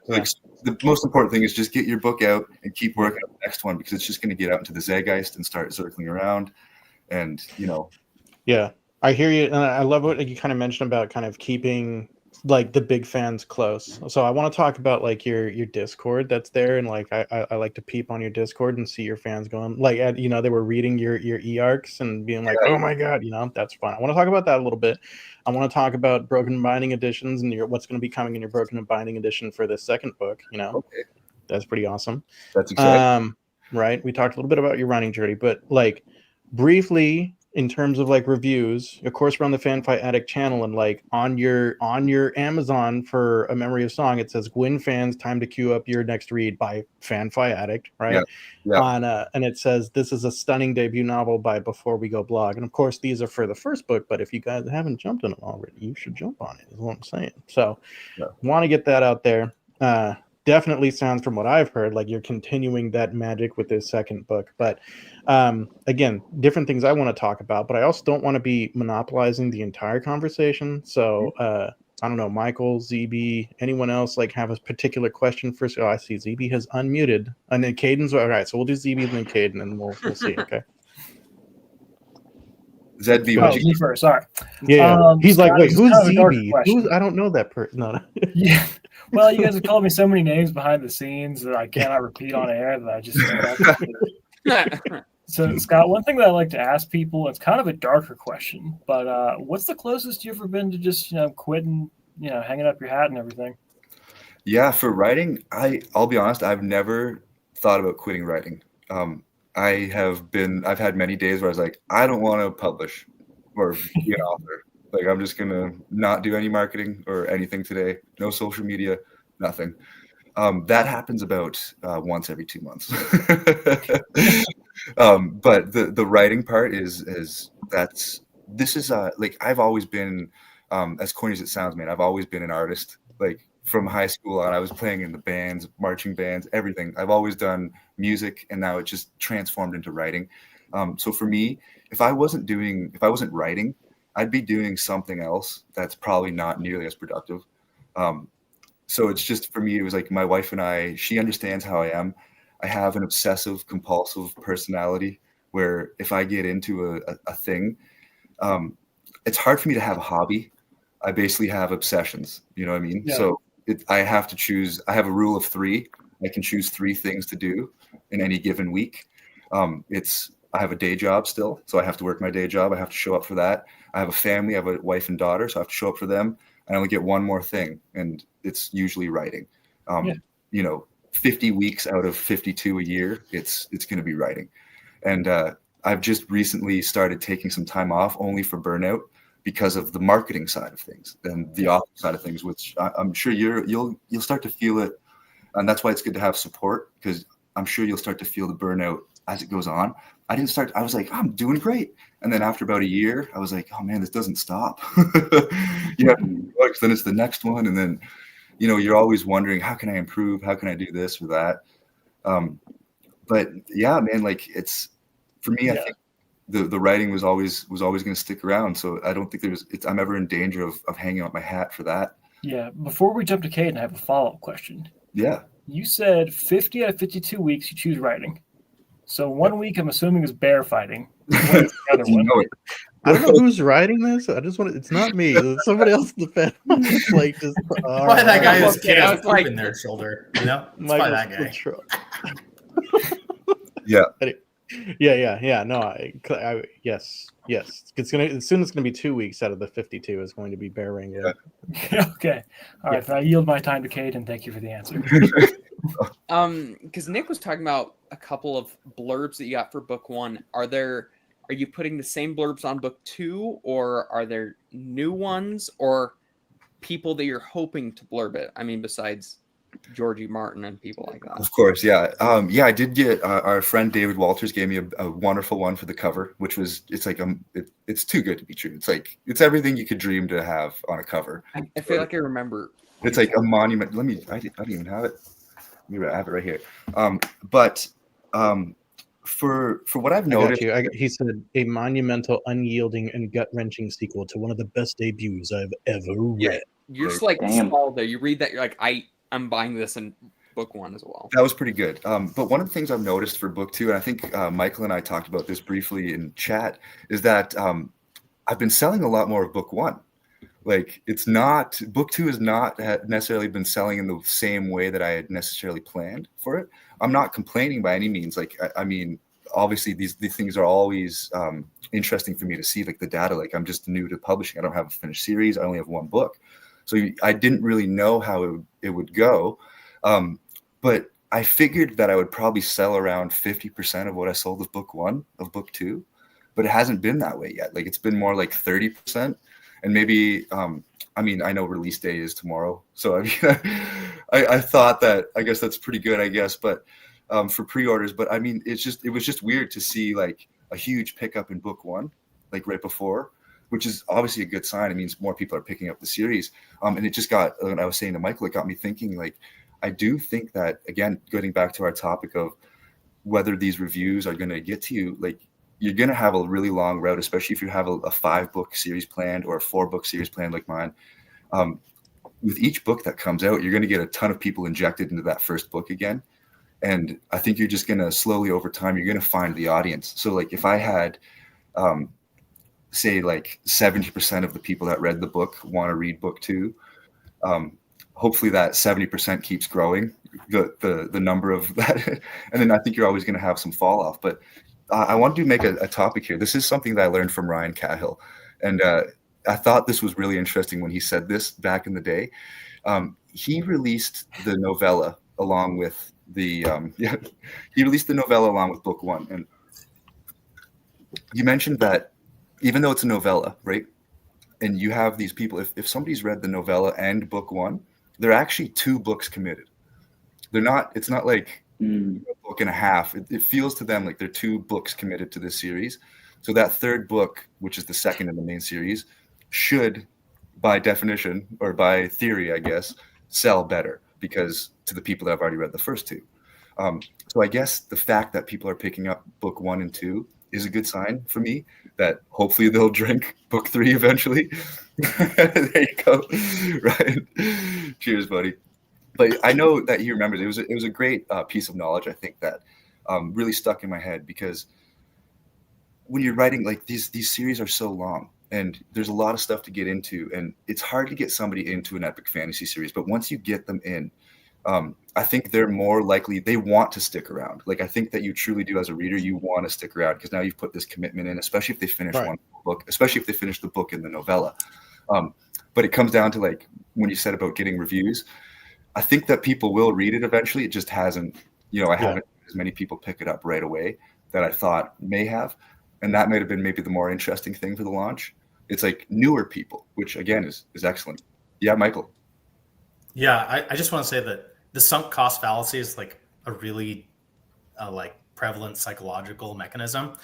Like the most important thing is just get your book out and keep working on the next one, because it's just going to get out into the Zeitgeist and start circling around. And you know, yeah, I hear you, and I love what you kind of mentioned about kind of keeping like the big fans close. So I want to talk about like your Discord that's there, and like I like to peep on your Discord and see your fans going like you know, they were reading your e-arcs and being like, oh my god, you know, that's fun. I want to talk about that a little bit. I want to talk about Broken and Binding editions and what's going to be coming in your Broken and Binding edition for the second book. You know, that's pretty awesome. That's exciting. Right, we talked a little bit about your writing journey, but like briefly, in terms of like reviews, of course, we're on the FanFiAddict channel, and like on your Amazon for A Memory of Song, it says Gwyn fans, time to queue up your next read by FanFiAddict, right? Yeah. And it says this is a stunning debut novel by Before We Go Blog, and of course these are for the first book, but if you guys haven't jumped on them already, you should jump on it. Is what I'm saying. So, want to get that out there. Definitely sounds, from what I've heard, like you're continuing that magic with this second book. But again, different things I want to talk about, but I also don't want to be monopolizing the entire conversation. So I don't know, Michael, ZB, anyone else like have a particular question first? Oh, I see ZB has unmuted. And then Caden's all right. So we'll do ZB and then Caden, and we'll see. Okay. ZB, you first. Sorry. Yeah. He's like, wait, who's ZB? I don't know that person. No. Yeah. Well, you guys have called me so many names behind the scenes that I cannot repeat on air that I just. So, Scott, one thing that I like to ask people, it's kind of a darker question, but what's the closest you've ever been to just, you know, quitting, you know, hanging up your hat and everything? Yeah, for writing, I'll be honest, I've never thought about quitting writing. I've had many days where I was like, I don't want to publish or be an author. Like, I'm just gonna not do any marketing or anything today. No social media, nothing. That happens about once every 2 months. But the writing part is like, I've always been, as corny as it sounds, man, I've always been an artist. Like, from high school on, I was playing in the bands, marching bands, everything. I've always done music, and now it just transformed into writing. So for me, if I wasn't writing, I'd be doing something else that's probably not nearly as productive. So it's just, for me, it was like my wife and I, she understands how I am. I have an obsessive compulsive personality where if I get into a thing, it's hard for me to have a hobby. I basically have obsessions, you know what I mean? Yeah. So I have to choose. I have a rule of 3. I can choose 3 things to do in any given week. I have a day job still, so I have to work my day job. I have to show up for that. I have a family. I have a wife and daughter, so I have to show up for them. I only get one more thing, and it's usually writing. 50 weeks out of 52 a year, it's going to be writing. And I've just recently started taking some time off only for burnout because of the marketing side of things and the author side of things, which I'm sure you'll start to feel it. And that's why it's good to have support, because I'm sure you'll start to feel the burnout as it goes on. I was like, I'm doing great. And then after about a year, I was like, oh man, this doesn't stop. Then it's the next one. And then, you're always wondering, how can I improve? How can I do this or that? But yeah, man, like, it's, for me, I think the writing was always going to stick around. So I don't think I'm ever in danger of hanging out my hat for that. Yeah. Before we jump to Kaden, I have a follow-up question. Yeah. You said 50 out of 52 weeks you choose writing. So 1 week, I'm assuming, is bear fighting. What is the other one? I don't know who's writing this. I just it's not me. It's somebody else in the family. Like, just, Why that guy who's kid has poop like in their shoulder? It's Michael that guy. Yeah. No, yes. It's gonna, as soon as it's gonna be 2 weeks out of the 52 is going to be bear wrangling. Yeah. Okay. All right. I yield my time to Kaden. Thank you for the answer. Because Nick was talking about a couple of blurbs that you got for book 1. Are you putting the same blurbs on book 2, or are there new ones, or people that you're hoping to blurb it? I mean, besides Georgie Martin and people like that. Of course, yeah. I did get our friend David Walters gave me a wonderful one for the cover, which was, it's like it's too good to be true. It's like, it's everything you could dream to have on a cover. I feel like I remember. It's like a monument. I don't even have it. Maybe I have it right here. But for what I've noticed, he said a monumental, unyielding, and gut-wrenching sequel to one of the best debuts I've ever read. Yeah, you're just like small there. You read that, you're like, I'm buying this in book 1 as well. That was pretty good. But one of the things I've noticed for book 2, and I think Michael and I talked about this briefly in chat, is that I've been selling a lot more of book 1. Like, book 2 has not necessarily been selling in the same way that I had necessarily planned for it. I'm not complaining by any means. Like, I mean, obviously these things are always interesting for me to see, like the data. Like, I'm just new to publishing. I don't have a finished series. I only have 1 book. So I didn't really know how it would go. But I figured that I would probably sell around 50% of what I sold of book 1 of book 2, but it hasn't been that way yet. Like, it's been more like 30%. And maybe, I mean, I know release day is tomorrow. So I mean, I thought that, I guess that's pretty good, I guess. But for pre-orders, but I mean, it was just weird to see like a huge pickup in book 1, like right before, which is obviously a good sign. It means more people are picking up the series. And it just got, when I was saying to Michael, it got me thinking, like, I do think that, again, getting back to our topic of whether these reviews are going to get to you, like, you're going to have a really long route, especially if you have a 5-book series planned or a 4-book series planned like mine. With each book that comes out, you're going to get a ton of people injected into that first book again. And I think you're just going to slowly over time, you're going to find the audience. So like if I had, say like 70% of the people that read the book want to read book 2, hopefully that 70% keeps growing, the number of that. And then I think you're always going to have some fall off. But I wanted to make a topic here. This is something that I learned from Ryan Cahill. And I thought this was really interesting when he said this back in the day. He released the novella along with he released the novella along with book 1. And you mentioned that even though it's a novella, right, and you have these people, if somebody's read the novella and book one, they're actually 2 books committed. They're not, it's not like a book and a half. It feels to them like they're 2 books committed to this series. So that third book, which is the second in the main series, should, by definition or by theory, I guess, sell better because to the people that have already read the first 2. So I guess the fact that people are picking up book 1 and 2 is a good sign for me that hopefully they'll drink book 3 eventually. There you go. Right. Cheers, buddy. But I know that he remembers. It was a great piece of knowledge, I think, that really stuck in my head, because when you're writing, like, these series are so long and there's a lot of stuff to get into, and it's hard to get somebody into an epic fantasy series. But once you get them in, I think they're more likely, they want to stick around. Like, I think that you truly do as a reader, you want to stick around because now you've put this commitment in, especially if they finish one book, especially if they finish the book in the novella. But it comes down to, like, when you said about getting reviews, I think that people will read it eventually. It just hasn't, I haven't as many people pick it up right away that I thought may have. And that might have been maybe the more interesting thing for the launch. It's like newer people, which again is excellent. Yeah, Michael. Yeah, I just want to say that the sunk cost fallacy is like a really like prevalent psychological mechanism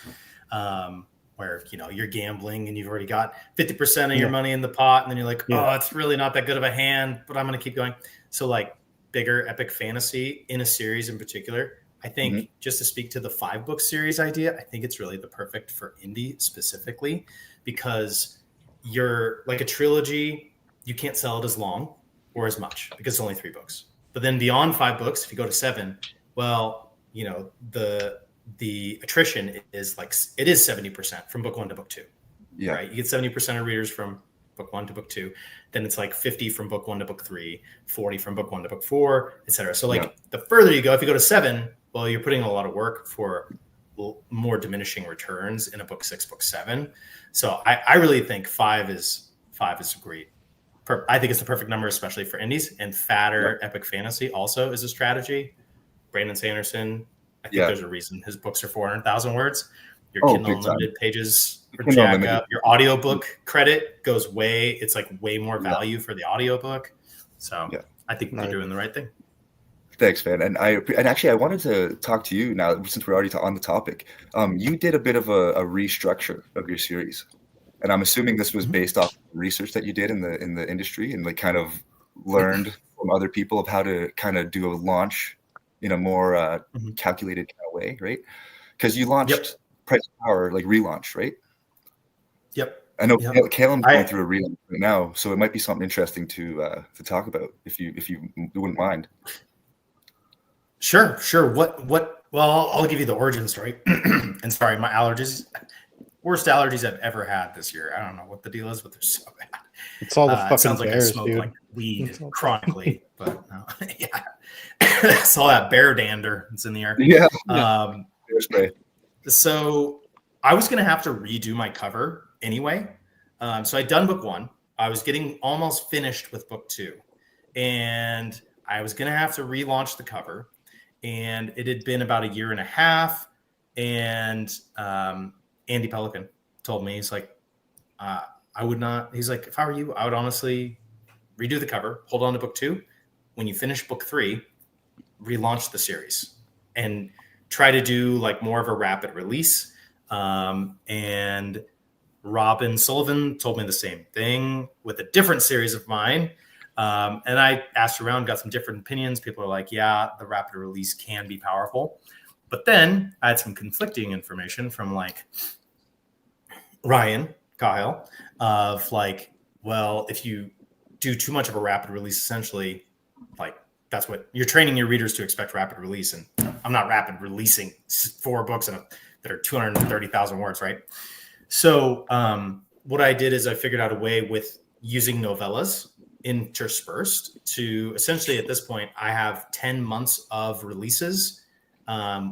where, you're gambling and you've already got 50% of your money in the pot. And then you're like, oh, it's really not that good of a hand, but I'm going to keep going. So like bigger epic fantasy in a series in particular, I think just to speak to the 5-book series idea, I think it's really the perfect for indie specifically, because you're like a trilogy, you can't sell it as long or as much because it's only 3 books. But then beyond 5 books, if you go to 7, well, the attrition is like, it is 70% from book 1 to book 2. Yeah. Right. You get 70% of readers from book 1 to book 2. Then it's like 50 from book 1 to book 3, 40 from book 1 to book 4, etc. So like the further you go, if you go to 7, well, you're putting a lot of work for more diminishing returns in a book 6, book 7. So I really think 5 is great. I think it's the perfect number, especially for indies, and fatter epic fantasy also is a strategy. Brandon Sanderson, I think there's a reason his books are 400,000 words. Your Kindle Unlimited pages for jack up. Your audiobook credit goes it's like way more value for the audiobook. So I think you're doing the right thing. Thanks, man. And actually I wanted to talk to you now, since we're already on the topic. You did a bit of a restructure of your series, and I'm assuming this was based off research that you did in the industry, and like kind of learned from other people of how to kind of do a launch in a more calculated kind of way, right? Because you launched Price of Power, like relaunch, right? Yep. I know Calum's going through a relaunch right now, so it might be something interesting to talk about if you wouldn't mind. Sure. Well, I'll give you the origin story. And sorry, my allergies, worst allergies I've ever had this year. I don't know what the deal is, but they're so bad. It's all the fucking sounds like bears, I smoke dude. like weed chronically, but no. It's all that bear dander that's in the air. Yeah. Bear spray. So I was going to have to redo my cover anyway. So I'd done book 1. I was getting almost finished with book 2, and I was going to have to relaunch the cover. And it had been about a year and a half. And Andy Pelican told me, he's like, I would not, he's like, if I were you, I would honestly redo the cover, hold on to book 2. When you finish book 3, relaunch the series and try to do like more of a rapid release. And Robin Sullivan told me the same thing with a different series of mine. And I asked around, got some different opinions. People are like, yeah, the rapid release can be powerful. But then I had some conflicting information from like Ryan Kyle of like, well, if you do too much of a rapid release, essentially, like that's what you're training your readers to expect rapid release. And I'm not rapid releasing 4 books that are 230,000 words, right? So what I did is I figured out a way with using novellas interspersed to essentially at this point, I have 10 months of releases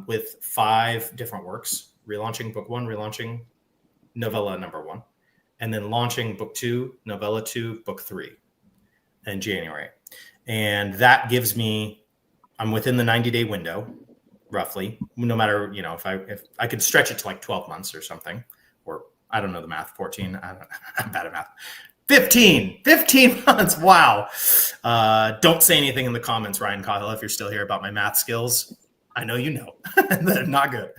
with 5 different works, relaunching book 1, relaunching novella number 1, and then launching book 2, novella 2, book 3 in January. And that gives me, I'm within the 90-day window, roughly, no matter, if I could stretch it to like 12 months or something, or I don't know the math, 14, I'm bad at math. 15 months. Wow. Don't say anything in the comments, Ryan Cahill, if you're still here, about my math skills. I know you know. They're not good.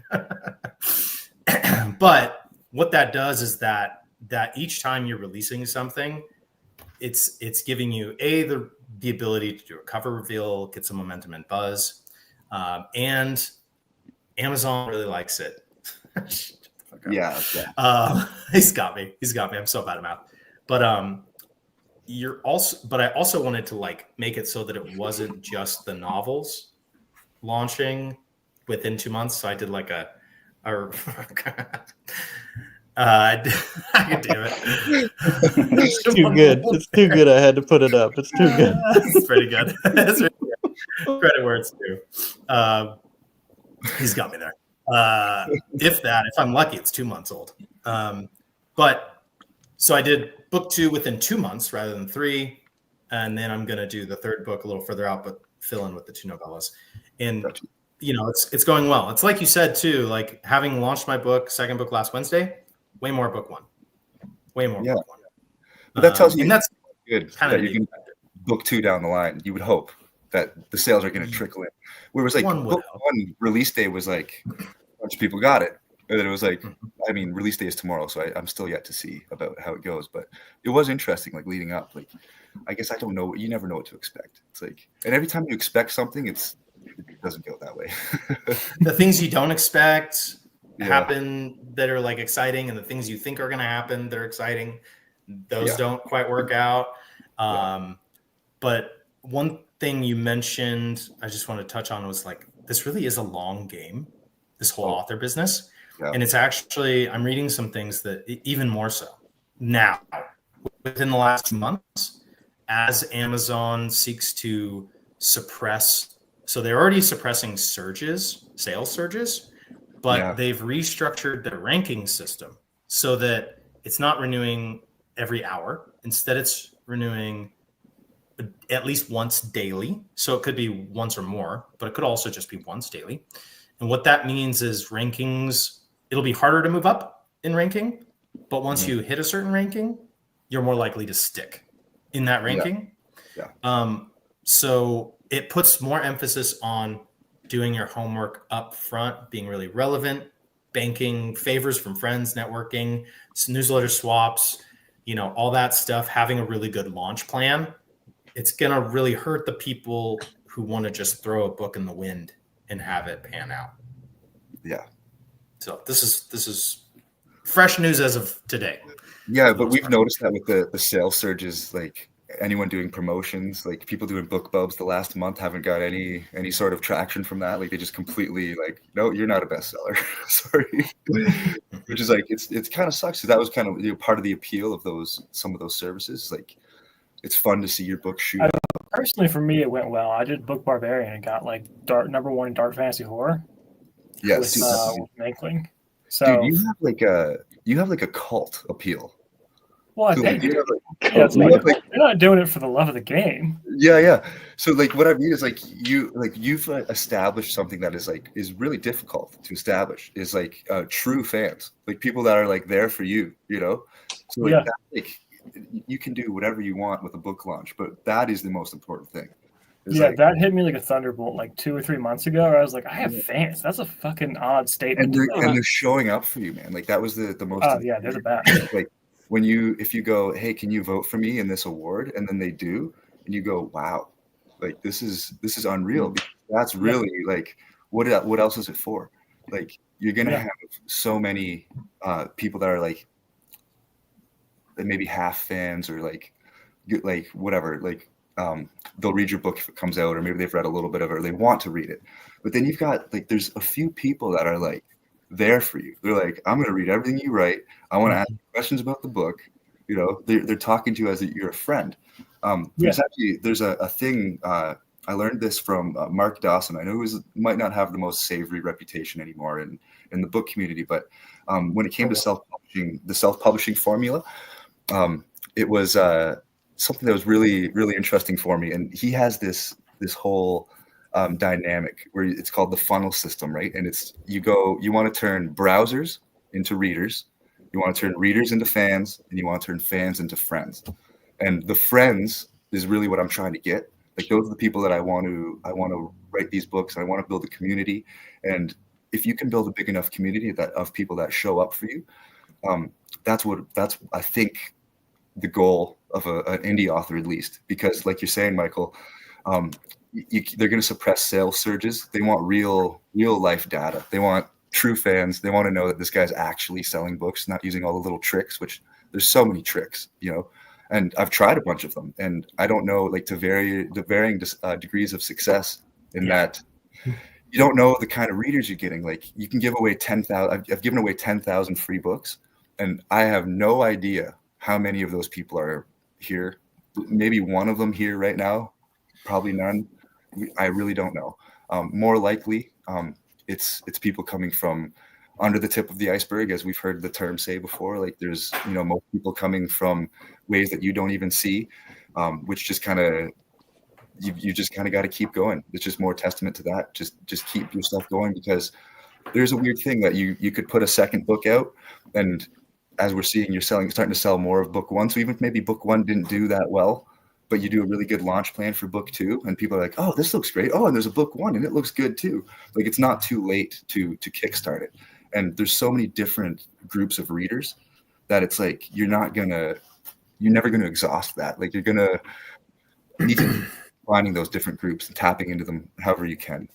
But what that does is that each time you're releasing something, it's giving you the ability to do a cover reveal, get some momentum and buzz, and Amazon really likes it. Yeah. He's got me. I'm so bad at math. But I also wanted to like make it so that it wasn't just the novels launching within 2 months. So I did like I can do it. It's too good. It's too good. I had to put it up. It's too good. It's pretty good. It's really good. Credit where it's due. He's got me there. If I'm lucky, it's 2 months old. But so I did book 2 within 2 months rather than 3. And then I'm going to do the third book a little further out, but fill in with the 2 novellas. And, you know, it's going well. It's like you said, too, like having launched my second book last Wednesday, way more book 1. Way more book 1. But that tells you and that's good kind that of you can book 2 down the line. You would hope that the sales are going to trickle in. Whereas like book 1 release day was like a bunch of people got it. And then it was like, I mean, release day is tomorrow, so I'm still yet to see about how it goes. But it was interesting, like leading up. Like, I guess I don't know. You never know what to expect. It's like, and every time you expect something, it doesn't go that way. The things you don't expect happen that are like exciting, and the things you think are going to happen that are exciting, those don't quite work out. But one thing you mentioned, I just want to touch on was like, this really is a long game, this whole author business. And it's actually, I'm reading some things that even more so now within the last 2 months, as Amazon seeks to suppress. So they're already suppressing sales surges, but they've restructured their ranking system so that it's not renewing every hour. Instead, it's renewing at least once daily. So it could be once or more, but it could also just be once daily. And what that means is rankings, it'll be harder to move up in ranking, but once you hit a certain ranking, you're more likely to stick in that ranking. So it puts more emphasis on doing your homework up front, being really relevant, banking favors from friends, networking, newsletter swaps, you know, all that stuff, having a really good launch plan. It's going to really hurt the people who want to just throw a book in the wind and have it pan out. Yeah. So this is fresh news as of today. Yeah, but we've noticed that with the sales surges, like anyone doing promotions, like people doing book bubs the last month haven't got any sort of traction from that. Like they just completely like, no, you're not a bestseller. Sorry. Which is like, it's kind of sucks. That was kind of part of the appeal of some of those services. Like it's fun to see your book shoot up. Personally, for me, it went well. I did Book Barbarian and got like number 1 in dark fantasy horror. Yes. With Mankling. So dude, you have like a cult appeal. Well, I So, think like, they're not doing it for the love of the game. Yeah. So like what I mean is like you've established something that is really difficult to establish, is like true fans, like people that are like there for you, you know. So like, that, like you can do whatever you want with a book launch, but that is the most important thing. That hit me like a thunderbolt like 2 or 3 months ago. Where I was like, I have fans. That's a fucking odd statement. And they're showing up for you, man. Like that was the most. Oh yeah, they're the best. Like if you go, hey, can you vote for me in this award, and then they do, and you go, wow, like this is unreal. Because that's really like what else is it for? Like you're gonna have so many people that are like maybe half fans or like whatever, like they'll read your book if it comes out, or maybe they've read a little bit of it, or they want to read it. But then you've got like there's a few people that are like there for you. They're like, I'm going to read everything you write. I want to ask questions about the book. You know, they're talking to you as you're a friend. There's a thing. I learned this from Mark Dawson. I know he might not have the most savory reputation anymore in the book community, but when it came to self-publishing, the self-publishing formula, it was something that was really, really interesting for me. And he has this whole dynamic where it's called the funnel system, right? And it's you want to turn browsers into readers, You want to turn readers into fans, and you want to turn fans into friends. And the friends is really what I'm trying to get. Like, those are the people that I want to write these books. I want to build a community. And if you can build a big enough community of people that show up for you, that's I think the goal of an indie author, at least. Because like you're saying, Michael, they're going to suppress sales surges. They want real life data. They want true fans. They want to know that this guy's actually selling books, not using all the little tricks, which there's so many tricks, and I've tried a bunch of them, and I don't know, like, the varying degrees of success in that. You don't know the kind of readers you're getting. Like, you can give away 10,000. I've given away 10,000 free books, and I have no idea how many of those people are here. Maybe one of them here right now, probably none. I really don't know. More likely, it's people coming from under the tip of the iceberg, as we've heard the term say before. Like, there's most people coming from ways that you don't even see, which just kind of you just kind of got to keep going. It's just more testament to that. Just keep your stuff going, because there's a weird thing that you could put a second book out, and as we're seeing, you're starting to sell more of book one. So even if maybe book one didn't do that well, but you do a really good launch plan for book two, and people are like, oh, this looks great. Oh, and there's a book one and it looks good too. Like, it's not too late to kickstart it. And there's so many different groups of readers that it's like, you're never going to exhaust that. Like, you're going to need to finding those different groups and tapping into them however you can,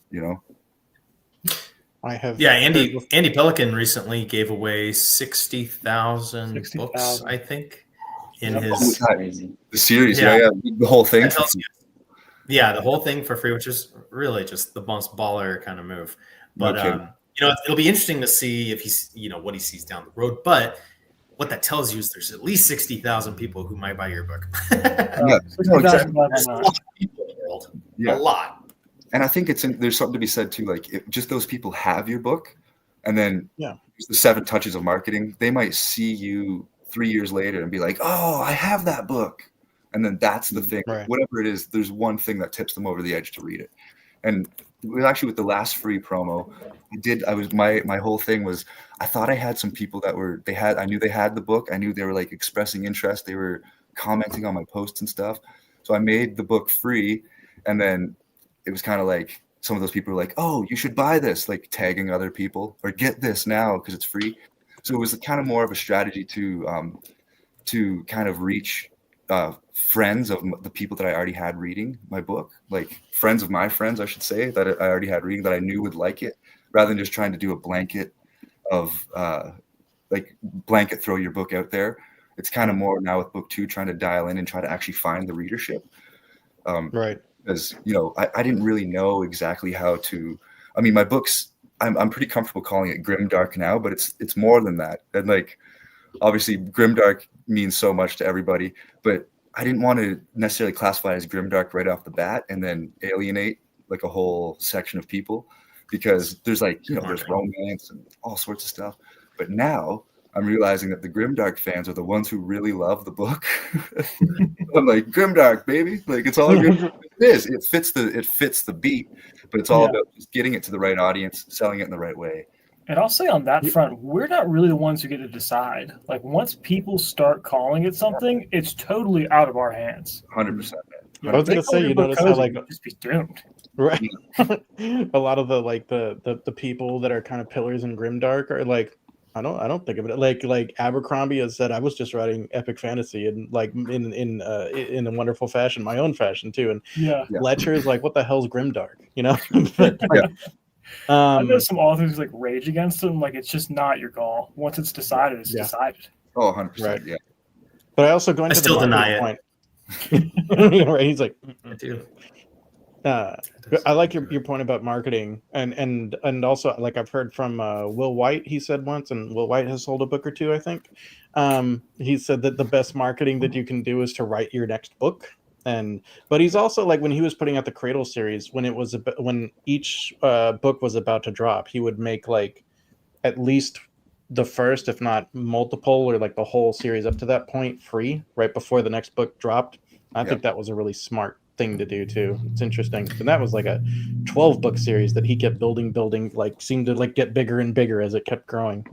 I have. Yeah, Andy Pelican recently gave away 60,000 books, I think, in his the series. Yeah, the whole thing. The whole thing for free, which is really just the most baller kind of move. But it'll be interesting to see if he's what he sees down the road. But what that tells you is there's at least 60,000 people who might buy your book. Exactly. There's a lot of people in the world. A lot. And I think there's something to be said too. Like, if just those people have your book, and then the 7 touches of marketing, they might see you 3 years later and be like, "Oh, I have that book," and then that's the thing. Right. Whatever it is, there's one thing that tips them over the edge to read it. And actually, with the last free promo, my whole thing was, I thought I had some people that I knew they had the book. I knew they were, like, expressing interest. They were commenting on my posts and stuff. So I made the book free, and then it was kind of like some of those people were like, "Oh, you should buy this," like tagging other people, or "Get this now because it's free." So it was kind of more of a strategy to kind of reach friends of the people that I already had reading my book, like friends of my friends, I should say, that I already had reading that I knew would like it, rather than just trying to do a blanket throw your book out there. It's kind of more now with book 2 trying to dial in and try to actually find the readership. Right. Because I didn't really know exactly how to. I mean, my books, I'm pretty comfortable calling it grimdark now, but it's more than that. And, like, obviously grimdark means so much to everybody, but I didn't want to necessarily classify it as grimdark right off the bat and then alienate, like, a whole section of people, because there's, like, there's romance and all sorts of stuff. But now I'm realizing that the grimdark fans are the ones who really love the book. I'm like, grimdark, baby. Like, it's all good. It is. It fits the beat, but it's all about just getting it to the right audience, selling it in the right way. And I'll say on that front, we're not really the ones who get to decide. Like, once people start calling it something, it's totally out of our hands. 100%. I was going to say, you notice how, like, just be doomed. Right. A lot of the people that are kind of pillars in grimdark are like, I don't think of it like Abercrombie has said, I was just writing epic fantasy and, like, in a wonderful fashion, my own fashion too. And Fletcher is like, what the hell's grimdark? But, I know some authors who, like, rage against them. Like, it's just not your call. Once it's decided, it's decided. Oh, 100%. Right. Yeah. But I also go into I still deny point. Right. He's like, I do. I like your point about marketing, and also, like, I've heard from Will White. He said once, and Will White has sold a book or two, I think. He said that the best marketing that you can do is to write your next book. But he's also, like, when he was putting out the Cradle series, when each book was about to drop, he would make, like, at least the first, if not multiple, or, like, the whole series up to that point free right before the next book dropped. I think that was a really smart thing to do too. It's interesting. And that was like a 12-book series that he kept building, like, seemed to, like, get bigger and bigger as it kept growing,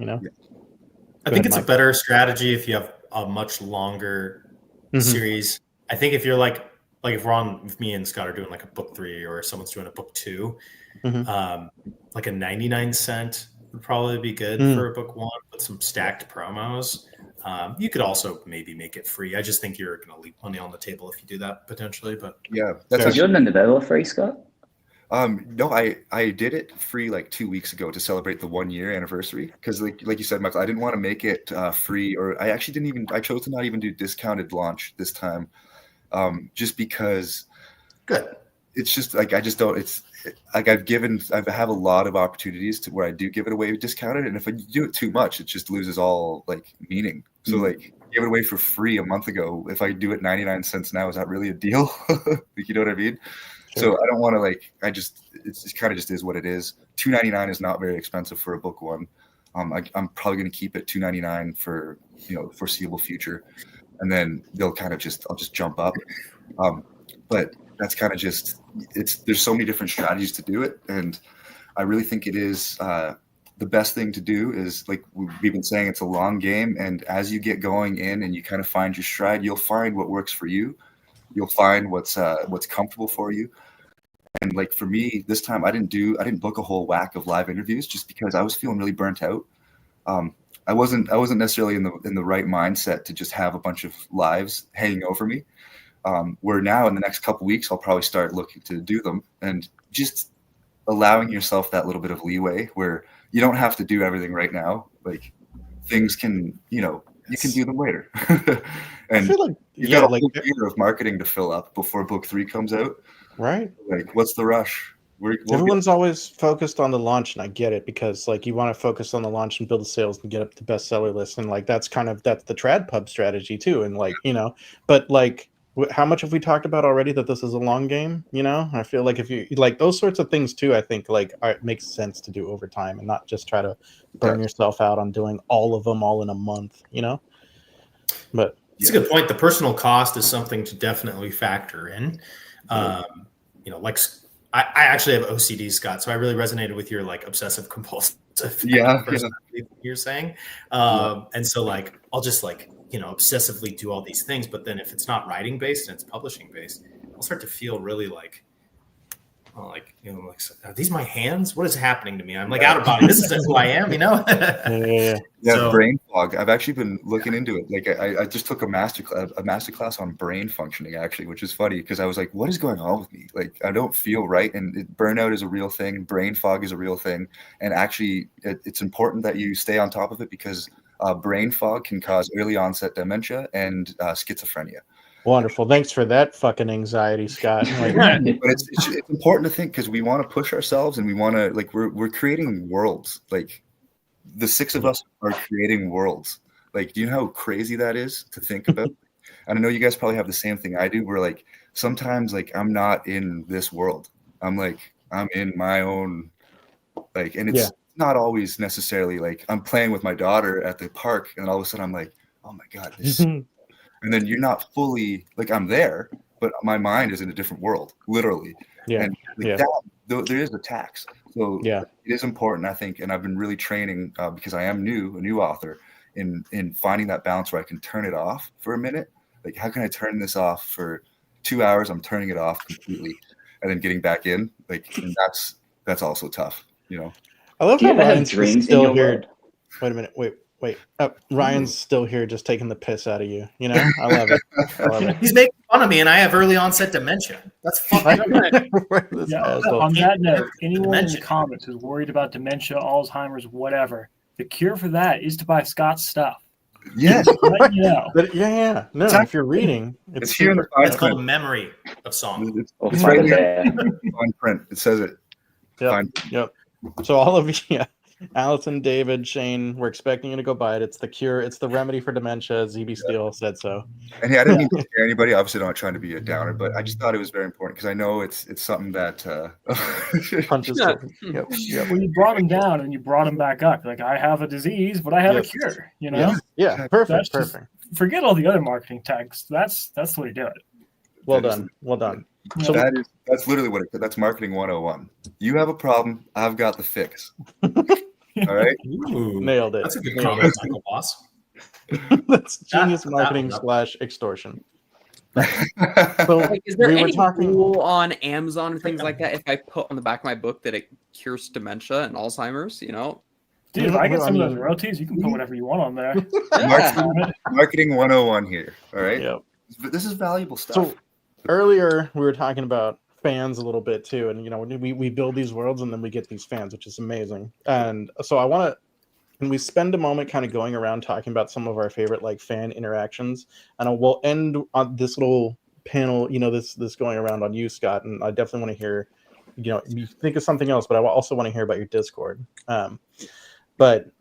I think it's a better strategy if you have a much longer series. I think if you're like if we're on, if me and Scott are doing like a book 3 or someone's doing a book 2, like a 99-cent would probably be good for a book 1 with some stacked promos. You could also maybe make it free. I just think you're going to leave money on the table if you do that potentially. But yeah, that's you're the novella free, Scott. No, I did it free like 2 weeks ago to celebrate the 1-year anniversary. Because like you said, Michael, I didn't want to make it free, or I actually didn't even. I chose to not even do discounted launch this time, just because. Good. It's just like I just don't. It's like I have a lot of opportunities to where I do give it away discounted, and if I do it too much, it just loses all like meaning. So like give it away for free a month ago. If I do it 99 cents now, is that really a deal? Like, you know what I mean? Sure. So I don't want to like. It's kind of just is what it is. $2.99 is not very expensive for a book 1. I'm probably going to keep it $2.99 for foreseeable future, and then I'll just jump up. But that's kind of just there's so many different strategies to do it, and I really think it is the best thing to do is, like we've been saying, it's a long game, and as you get going in and you kind of find your stride, you'll find what works for you. You'll find what's comfortable for you. And like for me, this time I didn't book a whole whack of live interviews just because I was feeling really burnt out. I wasn't necessarily in the right mindset to just have a bunch of lives hanging over me. Where now in the next couple of weeks, I'll probably start looking to do them, and just allowing yourself that little bit of leeway where you don't have to do everything right now. Like things can, you can do them later. And I feel like you've got a whole year of marketing to fill up before book 3 comes out. Right. Like, what's the rush? Everyone's always focused on the launch, and I get it, because like you want to focus on the launch and build the sales and get up the bestseller list, and like that's the trad pub strategy too. And like but like how much have we talked about already that this is a long game? I feel like if you like those sorts of things too, I think like it makes sense to do over time and not just try to burn yourself out on doing all of them all in a month. But it's a good point. The personal cost is something to definitely factor in. Like I actually have OCD, Scott, so I really resonated with your like obsessive compulsive you're saying. And so like I'll just like obsessively do all these things, but then if it's not writing based and it's publishing based, I'll start to feel really like are these my hands? What is happening to me? I'm like out of body. This isn't who I am, Yeah, brain fog. I've actually been looking into it. Like I just took a masterclass on brain functioning, actually, which is funny because I was like, what is going on with me? Like I don't feel right, and burnout is a real thing. Brain fog is a real thing, and actually it's important that you stay on top of it because brain fog can cause early onset dementia and schizophrenia. Wonderful. Thanks for that fucking anxiety, Scott. Like, but it's important to think because we want to push ourselves and we want to like we're creating worlds. Like the 6 of us are creating worlds. Like, do you know how crazy that is to think about? And I know you guys probably have the same thing I do. Where like sometimes like I'm not in this world. I'm in my own like, and it's not always necessarily like I'm playing with my daughter at the park, and all of a sudden I'm like, oh my god, this. And then you're not fully like I'm there, but my mind is in a different world, literally. Yeah. And like there is a tax. So it is important, I think, and I've been really training because I am a new author in finding that balance where I can turn it off for a minute. Like, how can I turn this off for 2 hours? I'm turning it off completely, and then getting back in. Like, and that's also tough, I love how Ryan's still here. World? Wait a minute. Wait. Ryan's still here just taking the piss out of you. I love it. He's making fun of me, and I have early onset dementia. That's fucking On that note, anyone in the comments who's worried about dementia, Alzheimer's, whatever, the cure for that is to buy Scott's stuff. Yes. No, if you're reading, it's here in the fine print. It's called Memory of Song. It's right here. Fine print. It says it. Yep. So all of you, Allison, David, Shane, we're expecting you to go buy it. It's the cure. It's the remedy for dementia. ZB Steele said so. And hey, I didn't mean to scare anybody. Obviously, not trying to be a downer, but I just thought it was very important because I know it's something that punches. When you brought him down and you brought him back up, like I have a disease, but I have a cure. Yeah, perfect. Forget all the other marketing tags. That's the way to do it. Well done. So that's literally what that's marketing 101. You have a problem, I've got the fix. All right. Ooh, Nailed it. That's a good Nailed comment, Michael Boss. That's genius That marketing one up. / extortion. So Like, is there we were any talking. rule on Amazon and things like that if I put on the back of my book that it cures dementia and Alzheimer's? You know, Dude, if I get I some of those mean- royalties, you can put whatever you want on there. yeah. Marketing 101 here. All right. Yeah. This is valuable stuff. So earlier we were talking about fans a little bit too, and we build these worlds and then we get these fans, which is amazing. And so I want to, and we spend a moment kind of going around talking about some of our favorite like fan interactions, and we'll end on this little panel, this going around on you, Scott, and I definitely want to hear, you think of something else, but I also want to hear about your Discord. But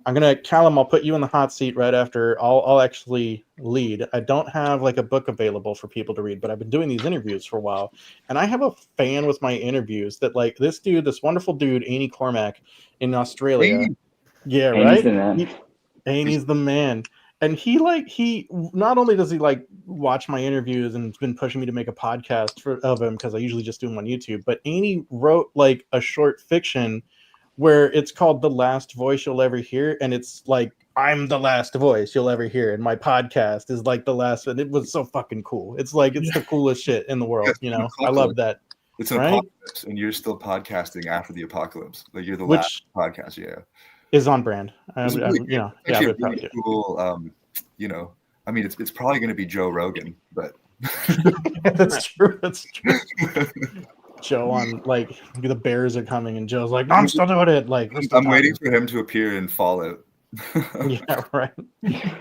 Calum, I'll put you in the hot seat right after. I'll actually lead. I don't have like a book available for people to read, but I've been doing these interviews for a while, and I have a fan with my interviews that like this wonderful dude, Annie Cormack in Australia. Annie. Yeah, Amy's right. the man. Annie's the man, and he not only does he like watch my interviews and has been pushing me to make a podcast of him because I usually just do them on YouTube, but Annie wrote like a short fiction where it's called The Last Voice You'll Ever Hear, and it's like I'm the last voice you'll ever hear, and my podcast is like the last, and it was so fucking cool. It's like it's the coolest shit in the world, I love that. It's an apocalypse, and you're still podcasting after the apocalypse. Like you're the last podcast, is on brand. It's Really, really cool. I mean, it's probably going to be Joe Rogan, but that's true. That's true. Joe on like the Bears are coming, and Joe's like, no, I'm still doing it. Like I'm waiting for him to appear in Fallout. Yeah, right.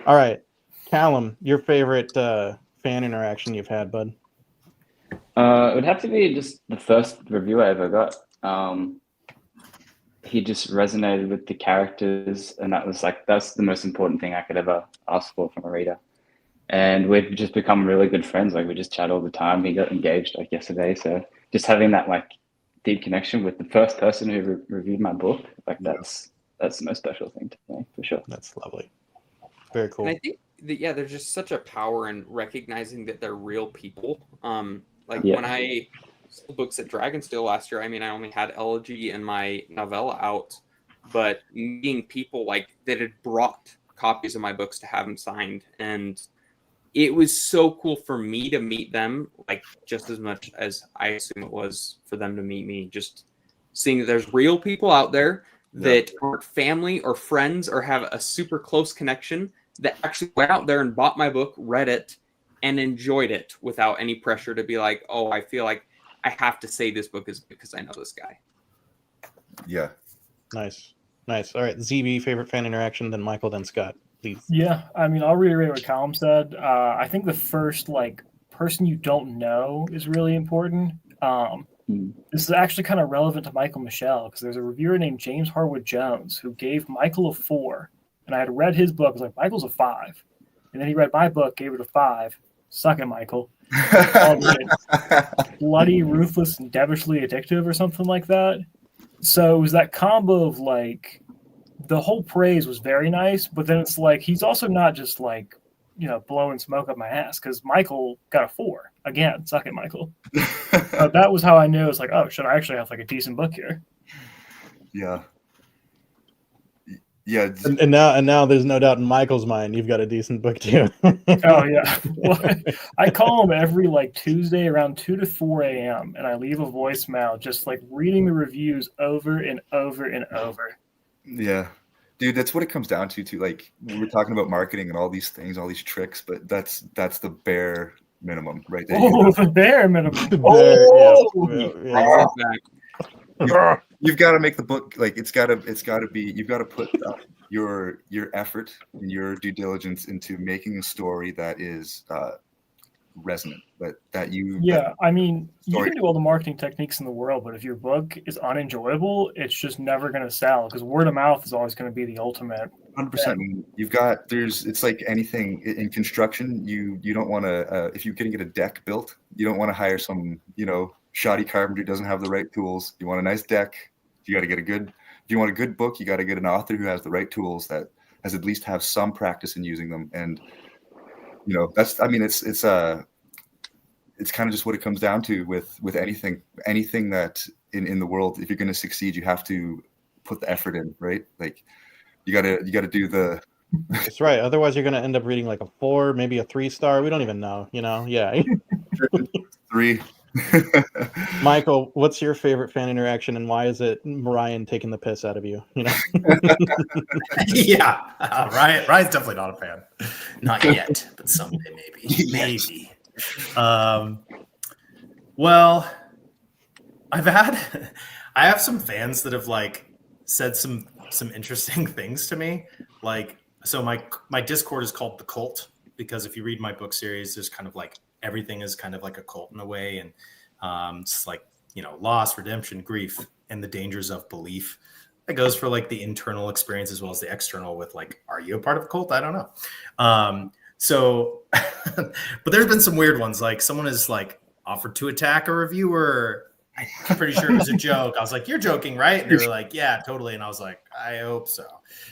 All right, Calum, your favorite fan interaction you've had, bud? It would have to be just the first review I ever got. He just resonated with the characters, and that's the most important thing I could ever ask for from a reader. And we've just become really good friends. Like we just chat all the time. He got engaged like yesterday, so just having that like deep connection with the first person who reviewed my book, like that's the most special thing to me for sure. That's lovely. Very cool. And I think that, there's just such a power in recognizing that they're real people. When I sold books at Dragonsteel last year, I mean, I only had Elegy and my novella out, but meeting people like that had brought copies of my books to have them signed, and it was so cool for me to meet them, like just as much as I assume it was for them to meet me. Just seeing that there's real people out there that aren't family or friends or have a super close connection that actually went out there and bought my book, read it, and enjoyed it without any pressure to be like, oh, I feel like I have to say this book is because I know this guy. Yeah. Nice. All right, ZB, favorite fan interaction, then Michael, then Scott. Please. Yeah, I mean, I'll reiterate what Calum said. I think the first person you don't know is really important. This is actually kind of relevant to Michael Michel because there's a reviewer named James Harwood Jones who gave Michael a 4, and I had read his book. I was like, Michael's a 5, and then he read my book, gave it a 5. Suck it, Michael. Bloody, ruthless, and devilishly addictive, or something like that. So it was that combo of like. The whole praise was very nice, but then it's like he's also not just like, blowing smoke up my ass because Michael got a 4. Again, suck it, Michael. That was how I knew. It's like, oh, should I actually have like a decent book here? Yeah. And now there's no doubt in Michael's mind you've got a decent book too. Oh yeah. Well, I call him every like Tuesday around 2 to 4 a.m. and I leave a voicemail just like reading the reviews over and over and over. Yeah, dude, that's what it comes down to. Like we were talking about marketing and all these things, all these tricks, but that's the bare minimum, right there. Oh, the bare minimum. You've got to make the book like it's got to be. You've got to put your effort and your due diligence into making a story that is resonant. I mean, you can do all the marketing techniques in the world, but if your book is unenjoyable, it's just never going to sell because word of mouth is always going to be the ultimate. 100%. It's like anything in construction. You don't want to if you're going to get a deck built, you don't want to hire some shoddy carpenter who doesn't have the right tools. You want a nice deck. You got to get if you want a good book, you got to get an author who has the right tools, that has at least have some practice in using them. And it's kind of just what it comes down to with anything that in the world. If you're going to succeed, you have to put the effort in, right? Like You gotta do the. That's right. Otherwise, you're going to end up reading like a 4, maybe a 3-star. We don't even know. Yeah. 3. Michael, what's your favorite fan interaction, and why is it Ryan taking the piss out of you? Yeah, Ryan's definitely not a fan. Not yet, but someday maybe. Well, I have some fans that have like said some interesting things to me. Like, so my Discord is called The Cult, because if you read my book series, there's kind of like everything is kind of like a cult in a way, and it's like, loss, redemption, grief, and the dangers of belief. It goes for like the internal experience as well as the external with like, are you a part of a cult? I don't know. So, but there's been some weird ones. Like someone is like offered to attack a reviewer. I'm pretty sure it was a joke. I was like, you're joking, right? And they were like, yeah, totally. And I was like, I hope so.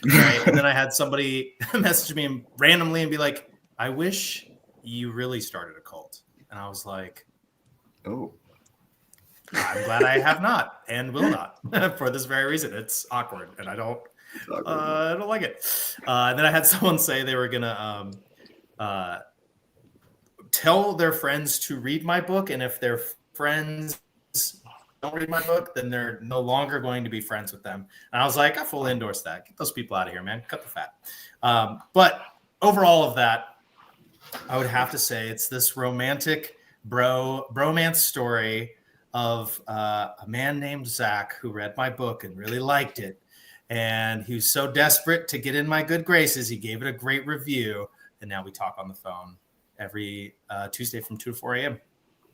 Right? And then I had somebody message me randomly and be like, I wish you really started a cult. And I was like, oh, I'm glad I have not and will not for this very reason. It's awkward and I don't like it. And then I had someone say they were gonna tell their friends to read my book, and if their friends don't read my book, then they're no longer going to be friends with them. And I was like, I fully endorse that. Get those people out of here, man. Cut the fat. But over all of that, I would have to say it's this romantic bromance story of a man named Zach who read my book and really liked it. And he was so desperate to get in my good graces, he gave it a great review. And now we talk on the phone every Tuesday from 2 to 4 a.m.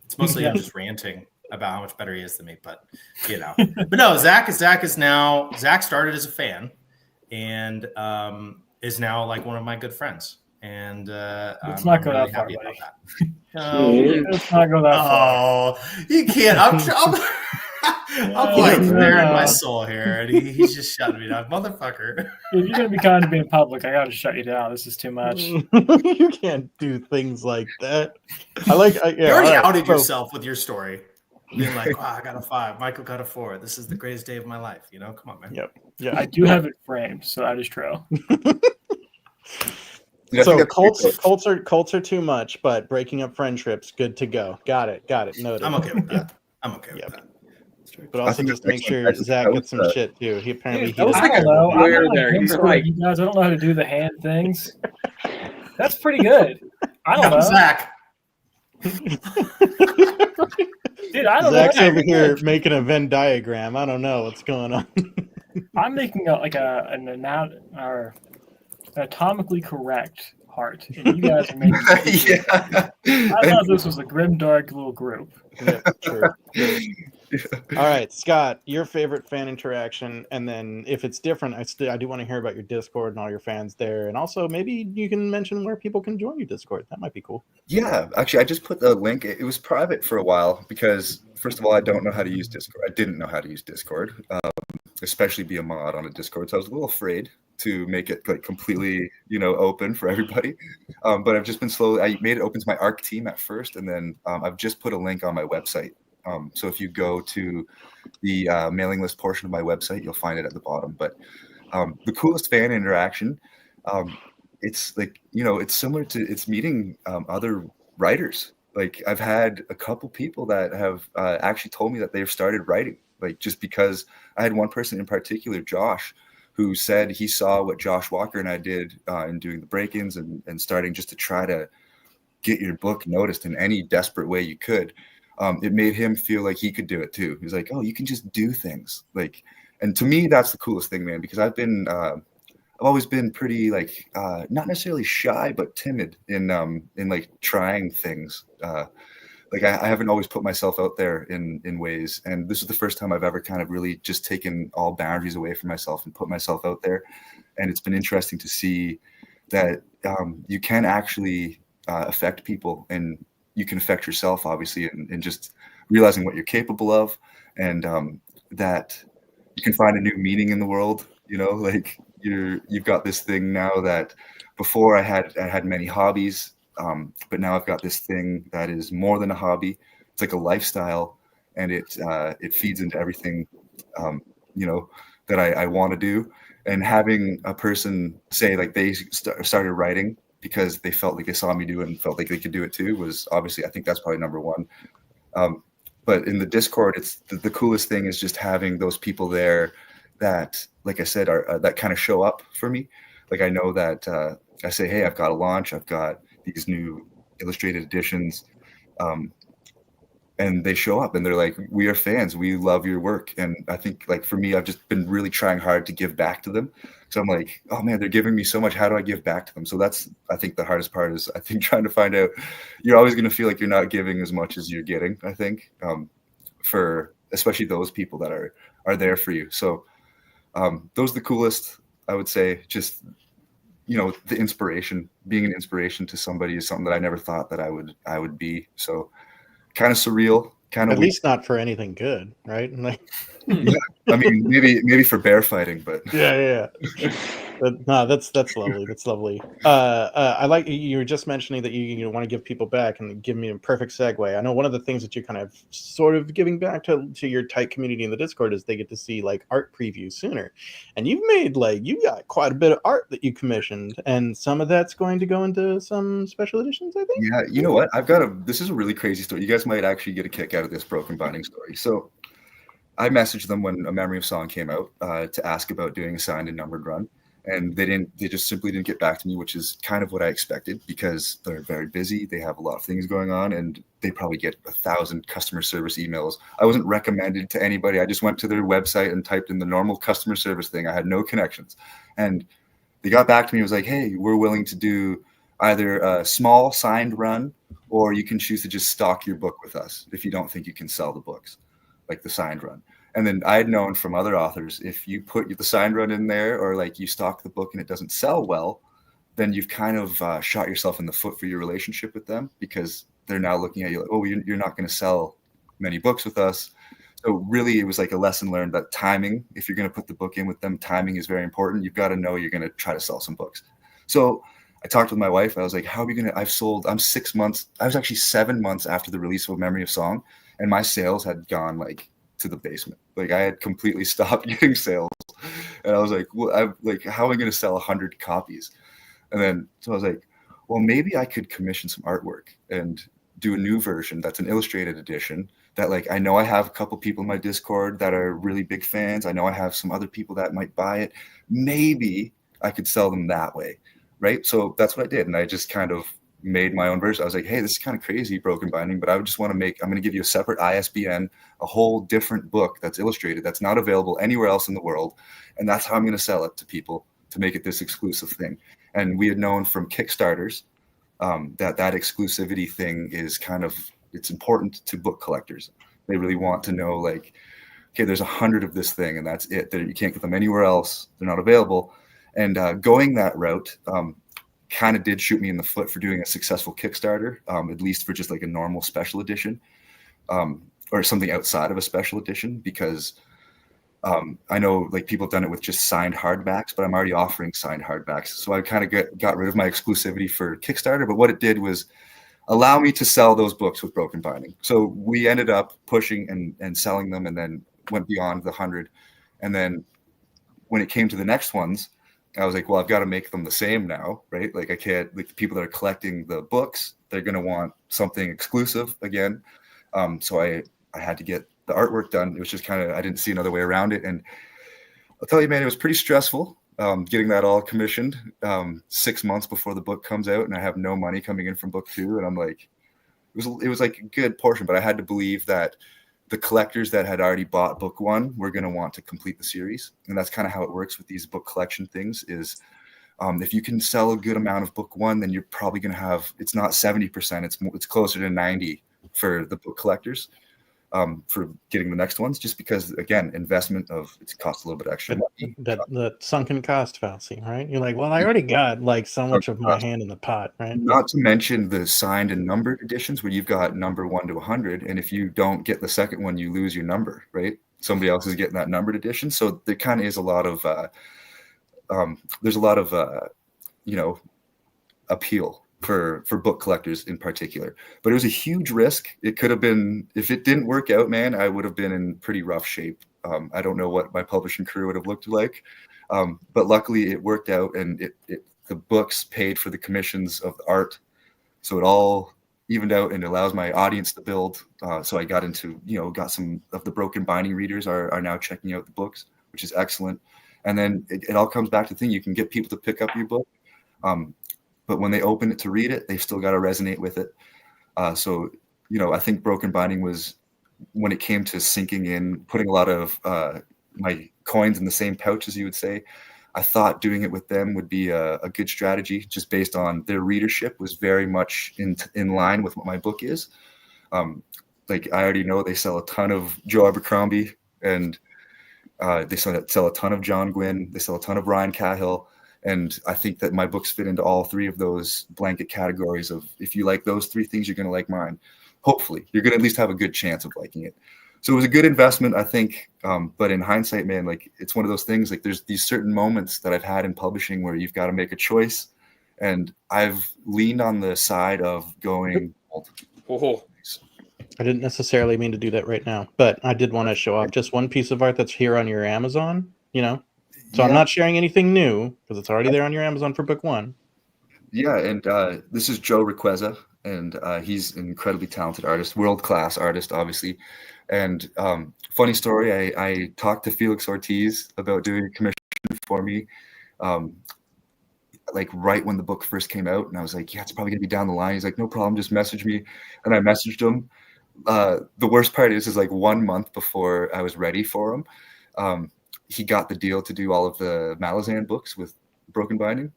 It's mostly him just ranting about how much better he is than me. But, But no, Zach started as a fan and is now like one of my good friends. And let's I'm not go really that far, happy buddy. about that. Let's not go that far. Oh, you can't. I'm like there in my soul here, and he's just shutting me down, motherfucker. If you're gonna be kind to be in public, I gotta shut you down. This is too much. You can't do things like that. You already outed yourself with your story, being like, "Wow, I got a 5. Michael got a 4. This is the greatest day of my life." Come on, man. Yep. Yeah. I do have it framed, so that is true. So cults are too much, but breaking up friendships, good to go. Got it. Noted. I'm okay with that. I'm okay with that. But also just make sure Zach gets some shit too. He apparently I don't know. He's like, you guys, I don't know how to do the hand things. That's pretty good. I don't know. Zach. Dude, I don't know. Zach's over here making a Venn diagram. I don't know what's going on. I'm making an anatomically correct heart, and you guys are making. Yeah. I thought this was a grim, dark little group. Yeah, true. All right, Scott, your favorite fan interaction, and then if it's different, I do want to hear about your Discord and all your fans there, and also maybe you can mention where people can join your Discord. That might be cool. Yeah, actually, I just put the link. It was private for a while because, first of all, I don't know how to use Discord. I didn't know how to use Discord, especially be a mod on a Discord, so I was a little afraid to make it like completely, open for everybody. But I've just been slowly. I made it open to my ARC team at first, and then I've just put a link on my website. So if you go to the mailing list portion of my website, you'll find it at the bottom. But the coolest fan interaction, it's like, it's similar to it's meeting other writers. Like I've had a couple people that have actually told me that they've started writing, like just because I had one person in particular, Josh, who said he saw what Josh Walker and I did in doing the break-ins and starting just to try to get your book noticed in any desperate way you could. It made him feel like he could do it too. He's like, oh, you can just do things. Like, and to me, that's the coolest thing, man, because I've always been pretty like, not necessarily shy, but timid in like trying things. Like I haven't always put myself out there in ways. And this is the first time I've ever kind of really just taken all boundaries away from myself and put myself out there. And it's been interesting to see that you can actually affect people, and you can affect yourself, obviously, and just realizing what you're capable of, and that you can find a new meaning in the world. Like you've got this thing now that before I had many hobbies, but now I've got this thing that is more than a hobby. It's like a lifestyle, and it feeds into everything, that I want to do. And having a person say like they started writing because they felt like they saw me do it and felt like they could do it too was obviously, I think that's probably number one. But in the Discord, it's the coolest thing is just having those people there that, like I said, are that kind of show up for me. Like I know that I say, hey, I've got a launch, I've got these new illustrated editions, and they show up and they're like, we are fans, we love your work. And I think like for me, I've just been really trying hard to give back to them. So I'm like, oh man, they're giving me so much. How do I give back to them? So that's, I think the hardest part is I think trying to find out, you're always going to feel like you're not giving as much as you're getting, I think, for especially those people that are there for you. So those are the coolest, I would say. Just, you know, the inspiration, being an inspiration to somebody is something that I never thought that I would be. So kind of surreal, kind of at weird. least not for anything good, right? Like, yeah, I mean, maybe for bear fighting, but yeah. But, no, that's lovely. That's lovely. I like you were just mentioning that you want to give people back, and give me a perfect segue. I know one of the things that you're kind of sort of giving back to your tight community in the Discord is they get to see like art previews sooner, and you've got quite a bit of art that you commissioned, and some of that's going to go into some special editions, I think. yeah, you know what? This is a really crazy story. You guys might actually get a kick out of this broken binding story. So I messaged them when A Memory of Song came out to ask about doing a signed and numbered run. And they just simply didn't get back to me, which is kind of what I expected because they're very busy. They have a lot of things going on, and they probably get 1,000 customer service emails. I wasn't recommended to anybody. I just went to their website and typed in the normal customer service thing. I had no connections. And they got back to me. It was like, hey, we're willing to do either a small signed run, or you can choose to just stock your book with us if you don't think you can sell the books, like the signed run. And then I had known from other authors, if you put the signed run in there, or like you stock the book and it doesn't sell well, then you've kind of shot yourself in the foot for your relationship with them, because they're now looking at you like, oh, you're not going to sell many books with us. So really, it was like a lesson learned that timing, if you're going to put the book in with them, timing is very important. You've got to know you're going to try to sell some books. So I talked with my wife. I was like, how are we going to, I'm 6 months. I was actually 7 months after the release of A Memory of Song, and my sales had gone like to the basement. Like I had completely stopped getting sales, and I was like, well, how am I going to sell 100 copies? And then so I was like, well, maybe I could commission some artwork and do a new version that's an illustrated edition that, like, I know I have a couple people in my Discord that are really big fans. I know I have some other people that might buy it. Maybe I could sell them that way, right? So that's what I did, and I just kind of made my own version. I was like, hey, this is kind of crazy, broken binding, but I would just want to I'm going to give you a separate ISBN, a whole different book that's illustrated, that's not available anywhere else in the world. And that's how I'm going to sell it to people, to make it this exclusive thing. And we had known from Kickstarters that exclusivity thing is it's important to book collectors. They really want to know, like, okay, there's 100 of this thing and that's it. You can't get them anywhere else. They're not available. And going that route, kind of did shoot me in the foot for doing a successful Kickstarter, at least for just like a normal special edition, or something outside of a special edition, because I know like people have done it with just signed hardbacks, but I'm already offering signed hardbacks. So I kind of got rid of my exclusivity for Kickstarter, but what it did was allow me to sell those books with broken binding. So we ended up pushing and selling them, and then went beyond the 100. And then when it came to the next ones, I was like, well, I've got to make them the same now, right? Like I can't, like the people that are collecting the books, they're going to want something exclusive again. So I had to get the artwork done. It was just kind of, I didn't see another way around it. And I'll tell you, man, it was pretty stressful getting that all commissioned 6 months before the book comes out, and I have no money coming in from book 2. And I'm like, it was like a good portion, but I had to believe that the collectors that had already bought book 1 were going to want to complete the series. And that's kind of how it works with these book collection things is if you can sell a good amount of book 1, then you're probably going to have, it's not 70%, it's closer to 90 for the book collectors for getting the next ones, just because, again, investment of it costs a little bit extra money. That sunken cost fallacy, right? You're like, well, I already got like so much of my hand in the pot, right? Not to mention the signed and numbered editions where you've got number 1 to 100, and if you don't get the second one, you lose your number, right? Somebody else is getting that numbered edition. So there kind of is a lot of there's a lot of appeal for book collectors in particular. But it was a huge risk. It could have been, if it didn't work out, man, I would have been in pretty rough shape. I don't know what my publishing career would have looked like. But luckily it worked out, and the books paid for the commissions of the art. So it all evened out and allows my audience to build. So I got into, got some of the Broken Binding readers are now checking out the books, which is excellent. And then it all comes back to the thing, you can get people to pick up your book. But when they open it to read it, they've still got to resonate with it. So, I think Broken Binding was, when it came to sinking in, putting a lot of my coins in the same pouch, as you would say, I thought doing it with them would be a good strategy, just based on their readership was very much in line with what my book is. Like, I already know they sell a ton of Joe Abercrombie, and they sell a ton of John Gwynne. They sell a ton of Ryan Cahill. And I think that my books fit into all three of those blanket categories of, if you like those three things, you're going to like mine. Hopefully, you're going to at least have a good chance of liking it. So it was a good investment, I think. But in hindsight, man, like, it's one of those things, like, there's these certain moments that I've had in publishing where you've got to make a choice. And I've leaned on the side of going. Oh. I didn't necessarily mean to do that right now, but I did want to show off just one piece of art that's here on your Amazon, So yeah. I'm not sharing anything new because it's already there on your Amazon for book one. Yeah, and this is Joe Requeza, and he's an incredibly talented artist, world-class artist, obviously. And funny story, I talked to Felix Ortiz about doing a commission for me, like right when the book first came out, and I was like, yeah, it's probably gonna be down the line. He's like, no problem, just message me. And I messaged him. The worst part is like 1 month before I was ready for him, he got the deal to do all of the Malazan books with Broken Binding.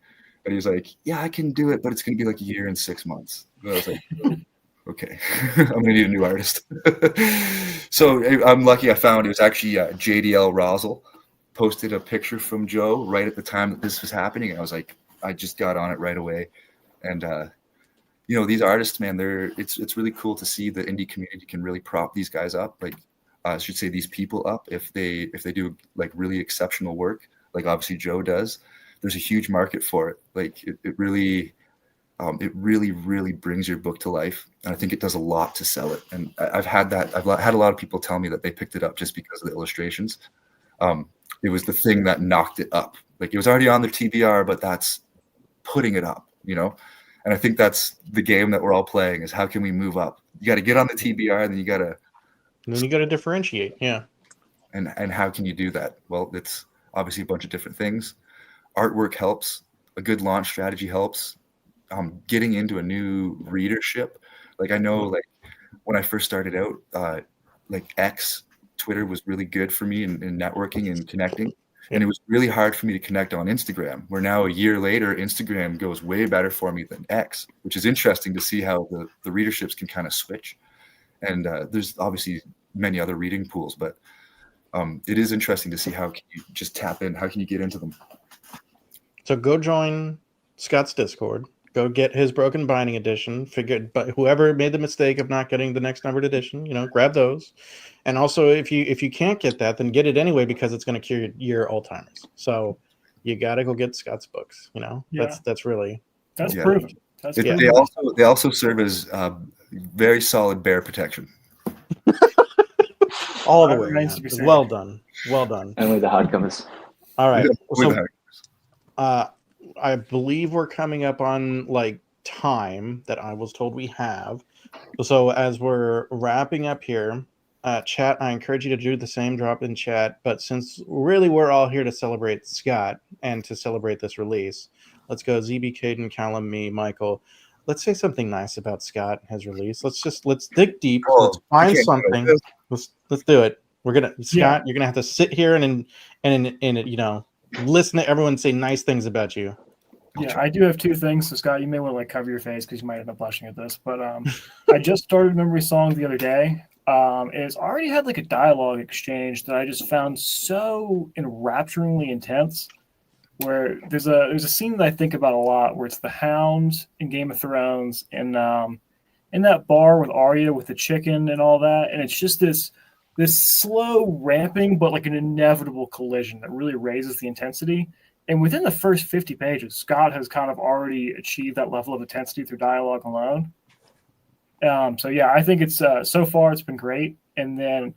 And he was like, yeah, I can do it, but it's going to be like a year and 6 months. And I was like, okay, I'm going to need a new artist. So I'm lucky I found it was actually JDL Rosal posted a picture from Joe right at the time that this was happening. And I was like, I just got on it right away. And, these artists, man, it's really cool to see the indie community can really prop these guys up. Like, I should say these people up if they do like really exceptional work, like obviously Joe does. There's a huge market for it. Like it really brings your book to life, and I think it does a lot to sell it. And I've had a lot of people tell me that they picked it up just because of the illustrations. It was the thing that knocked it up. Like, it was already on their TBR, but that's putting it up, And I think that's the game that we're all playing, is how can we move up? You got to get on the TBR, and then you got to differentiate. Yeah. And how can you do that? Well, it's obviously a bunch of different things. Artwork helps. A good launch strategy helps. Getting into a new readership. Like, I know, like, when I first started out, like Twitter was really good for me in networking and connecting. And it was really hard for me to connect on Instagram, where now a year later, Instagram goes way better for me than X, which is interesting to see how the readerships can kind of switch. And there's obviously many other reading pools, but it is interesting to see how can you just tap in, how can you get into them. So go join Scott's Discord, go get his Broken Binding edition, but whoever made the mistake of not getting the next numbered edition, grab those. And also, if you can't get that, then get it anyway, because it's going to cure your Alzheimer's. So you got to go get Scott's books. That's really proven. They also serve as very solid bear protection. All the way. Well done. Only the hardcovers. All right. So, I believe we're coming up on like time that I was told we have. So as we're wrapping up here, chat, I encourage you to do the same, drop in chat. But since really we're all here to celebrate Scott and to celebrate this release, let's go ZB, Kaden, Calum, me, Michael. Let's say something nice about Scott and his release. Let's dig deep. Let's find something. Let's do it. Scott, you're gonna have to sit here and listen to everyone say nice things about you. Yeah, I do have two things. So Scott, you may want to cover your face because you might end up blushing at this. But I just started Memory Song the other day. It's already had like a dialogue exchange that I just found so enrapturingly intense. Where there's a scene that I think about a lot, where it's the Hound in Game of Thrones, and in that bar with Arya with the chicken and all that, and it's just this slow ramping, but like an inevitable collision that really raises the intensity. And within the first 50 pages, Scott has kind of already achieved that level of intensity through dialogue alone. So yeah, I think it's so far it's been great. And then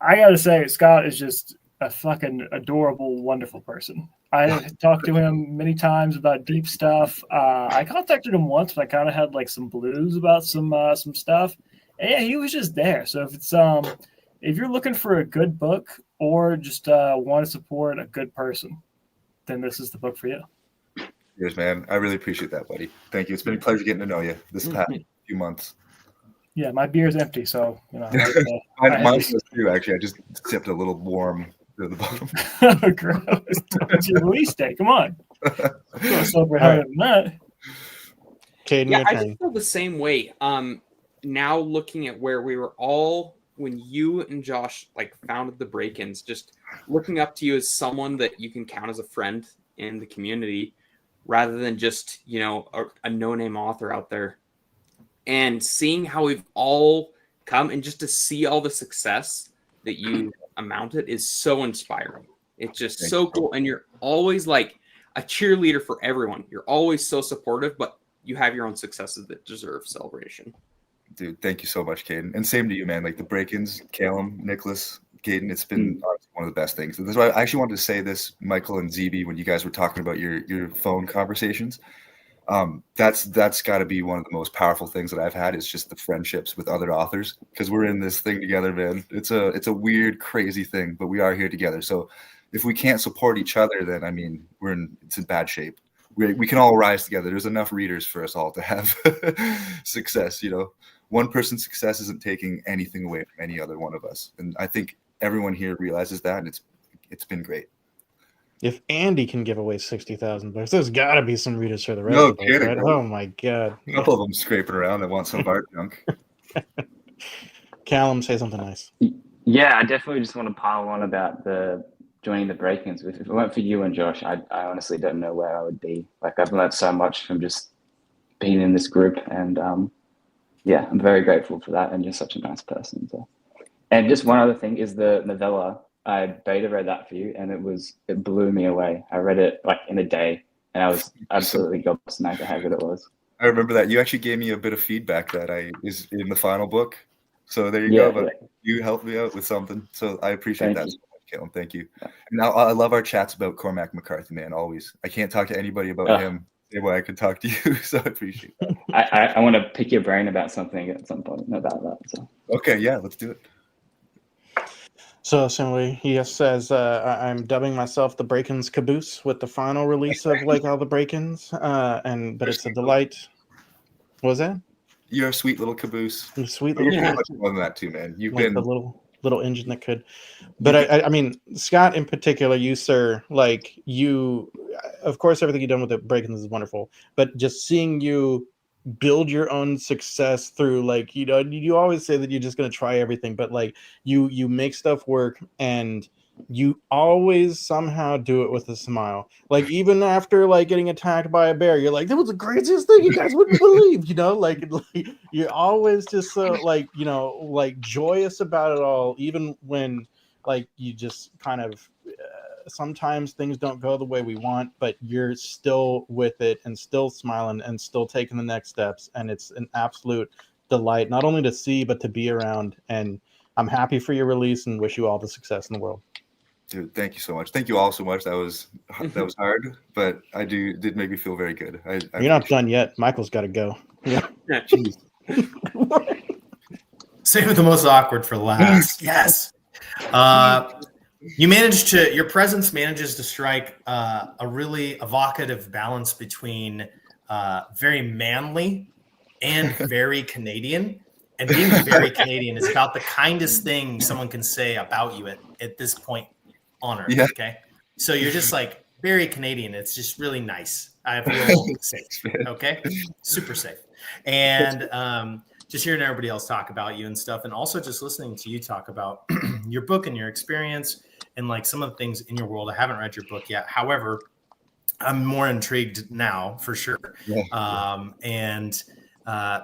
I got to say, Scott is just a fucking adorable, wonderful person. I talked to him many times about deep stuff. I contacted him once, but I kind of had like some blues about some stuff. And yeah, he was just there. So if you're looking for a good book or just want to support a good person, then this is the book for you. Cheers, man. I really appreciate that, buddy. Thank you. It's been a pleasure getting to know you this past few months. Yeah, my beer's empty, so Mine was too. Actually, I just sipped a little warm to the bottom. Gross. It's your release day. Come on. Go sober higher than that. Kaden, Yeah, I just feel the same way. Now looking at where we were all when you and Josh like founded the Break-Ins, just looking up to you as someone that you can count as a friend in the community, rather than just a no-name author out there, and seeing how we've all come and just to see all the success that you amounted is so inspiring. It's just so cool, and you're always like a cheerleader for everyone. You're always so supportive, but you have your own successes that deserve celebration. Dude, thank you so much, Kaden. And same to you, man. Like the Break-Ins, Calum, Nicholas, Kaden, it's been one of the best things. This is why I actually wanted to say this, Michael and ZB, when you guys were talking about your phone conversations. That's got to be one of the most powerful things that I've had, is just the friendships with other authors, because we're in this thing together, man. It's a weird, crazy thing, but we are here together. So if we can't support each other, then I mean, it's in bad shape. We can all rise together. There's enough readers for us all to have success. One person's success isn't taking anything away from any other one of us, and I think everyone here realizes that, and it's been great. If Andy can give away 60,000 books, there's got to be some readers for the rest of us, right? Oh my god! A couple of them scraping around that want some of our junk. Calum, say something nice. Yeah, I definitely just want to pile on about joining the Break-Ins. If it weren't for you and Josh, I honestly don't know where I would be. Like, I've learned so much from just being in this group, and yeah, I'm very grateful for that, and you're such a nice person. So. And just one other thing is the novella. I beta read that for you, and it blew me away. I read it like in a day, and I was absolutely gobsmacked at how good it was. I remember that. You actually gave me a bit of feedback that is in the final book. So there you go. But you helped me out with something. So I appreciate that so much, Calum. Thank you. Yeah. Now I love our chats about Cormac McCarthy, man. Always. I can't talk to anybody about him the way I could talk to you. So I appreciate that. I want to pick your brain about something at some point about that. So. Okay, yeah, let's do it. So similarly, he says, I'm dubbing myself the Break-Ins caboose with the final release of like all the Break-Ins, but it's a delight. What was that? You're a sweet little caboose. You're sweet little caboose. Much more than that too, man. You've been the little engine that could. But I mean, Scott in particular, you sir, like you, of course, everything you've done with the Break-Ins is wonderful. But just seeing you build your own success through, like, you always say that you're just going to try everything, but like you make stuff work, and you always somehow do it with a smile. Like, even after like getting attacked by a bear, you're like, that was the craziest thing you guys wouldn't believe, like you're always just so like joyous about it all, even when like you just kind of sometimes things don't go the way we want, but you're still with it and still smiling and still taking the next steps. And it's an absolute delight, not only to see, but to be around. And I'm happy for your release and wish you all the success in the world. Dude, thank you so much. Thank you all so much. That was hard, but did make me feel very good. You're not done yet. Michael's got to go. Yeah. Jeez. Save the most awkward for last. Yes. Your presence manages to strike a really evocative balance between very manly and very Canadian. And being very Canadian is about the kindest thing someone can say about you at this point on Earth. Yeah. Okay. So you're just like very Canadian. It's just really nice. I feel safe. Okay. Super safe. And just hearing everybody else talk about you and stuff, and also just listening to you talk about your book and your experience and like some of the things in your world. I haven't read your book yet. However, I'm more intrigued now for sure. Yeah.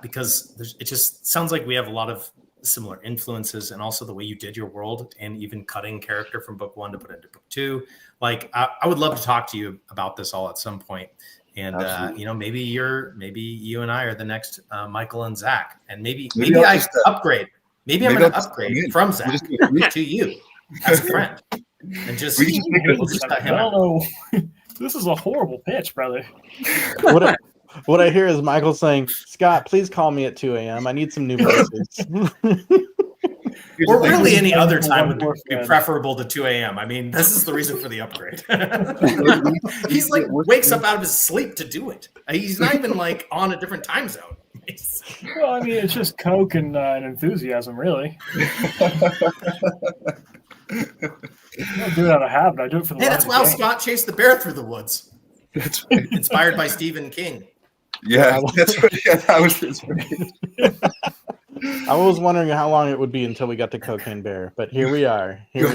Because it just sounds like we have a lot of similar influences, and also the way you did your world, and even cutting character from book 1 to put into book 2. Like I would love to talk to you about this all at some point. And maybe you and I are the next Michael and Zach, and maybe I upgrade. Maybe I'm going to upgrade from Zach to you as a friend, and we'll just cut him out. This is a horrible pitch, brother. What I hear is Michael saying, Scott, please call me at 2 a.m. I need some new voices. Or really any other time would be preferable to 2 a.m. I mean, this is the reason for the upgrade. He's like wakes up out of his sleep to do it. He's not even like on a different time zone. Well, I mean, it's just Coke and enthusiasm, really. I don't do it out of habit. I do it for the that's how Scott chased the bear through the woods. That's right. Inspired by Stephen King. Yeah, that's right. Yeah, that was I was wondering how long it would be until we got to Cocaine Bear, but here we are. We're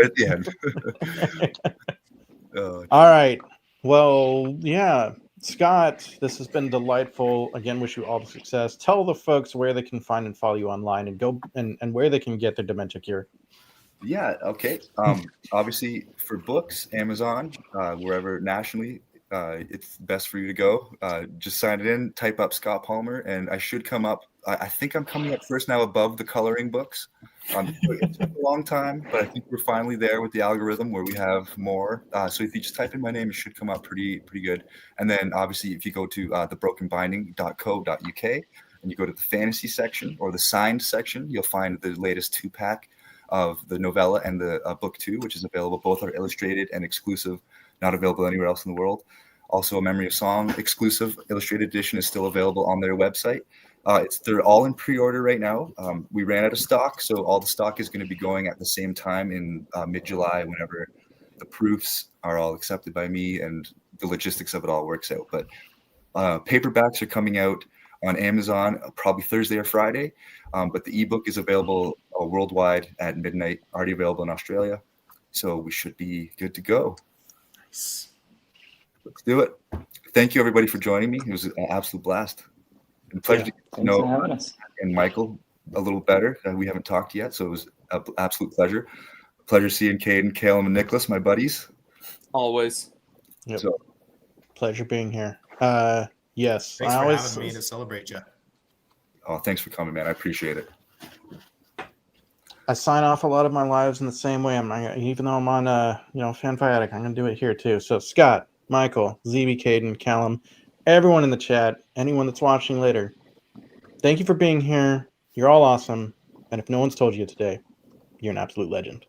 at the end. All right. Well, yeah. Scott, this has been delightful. Again, wish you all the success. Tell the folks where they can find and follow you online and go and where they can get their Dementia Cure. Yeah, okay. Obviously, for books, Amazon, wherever nationally, it's best for you to go. Just sign it in, type up Scott Palmer, and I should come up. I think I'm coming up first now above the coloring books. It took a long time, but I think we're finally there with the algorithm where we have more. So if you just type in my name, it should come up pretty good. And then obviously, if you go to thebrokenbinding.co.uk and you go to the fantasy section or the signed section, you'll find the latest 2-pack of the novella and the book 2, which is available. Both are illustrated and exclusive, not available anywhere else in the world. Also, a Memory of Song exclusive illustrated edition is still available on their website. They're all in pre-order right now. We ran out of stock, so all the stock is going to be going at the same time in mid-July, whenever the proofs are all accepted by me and the logistics of it all works out. But paperbacks are coming out on Amazon probably Thursday or Friday, but the ebook is available worldwide at midnight, already available in Australia. So we should be good to go. Nice. Let's do it. Thank you, everybody, for joining me. It was an absolute blast. And pleasure to get to know and Michael a little better. We haven't talked yet, so it was an absolute pleasure. Pleasure seeing Kaden, Calum, and Nicholas, my buddies. Always. Yep. So, pleasure being here. Yes. Thanks for having me to celebrate you. Oh, thanks for coming, man. I appreciate it. I sign off a lot of my lives in the same way. Even though I'm on, FanFiAddict, I'm going to do it here too. So Scott, Michael, ZB, Kaden, Calum, everyone in the chat, anyone that's watching later, thank you for being here. You're all awesome. And if no one's told you today, you're an absolute legend.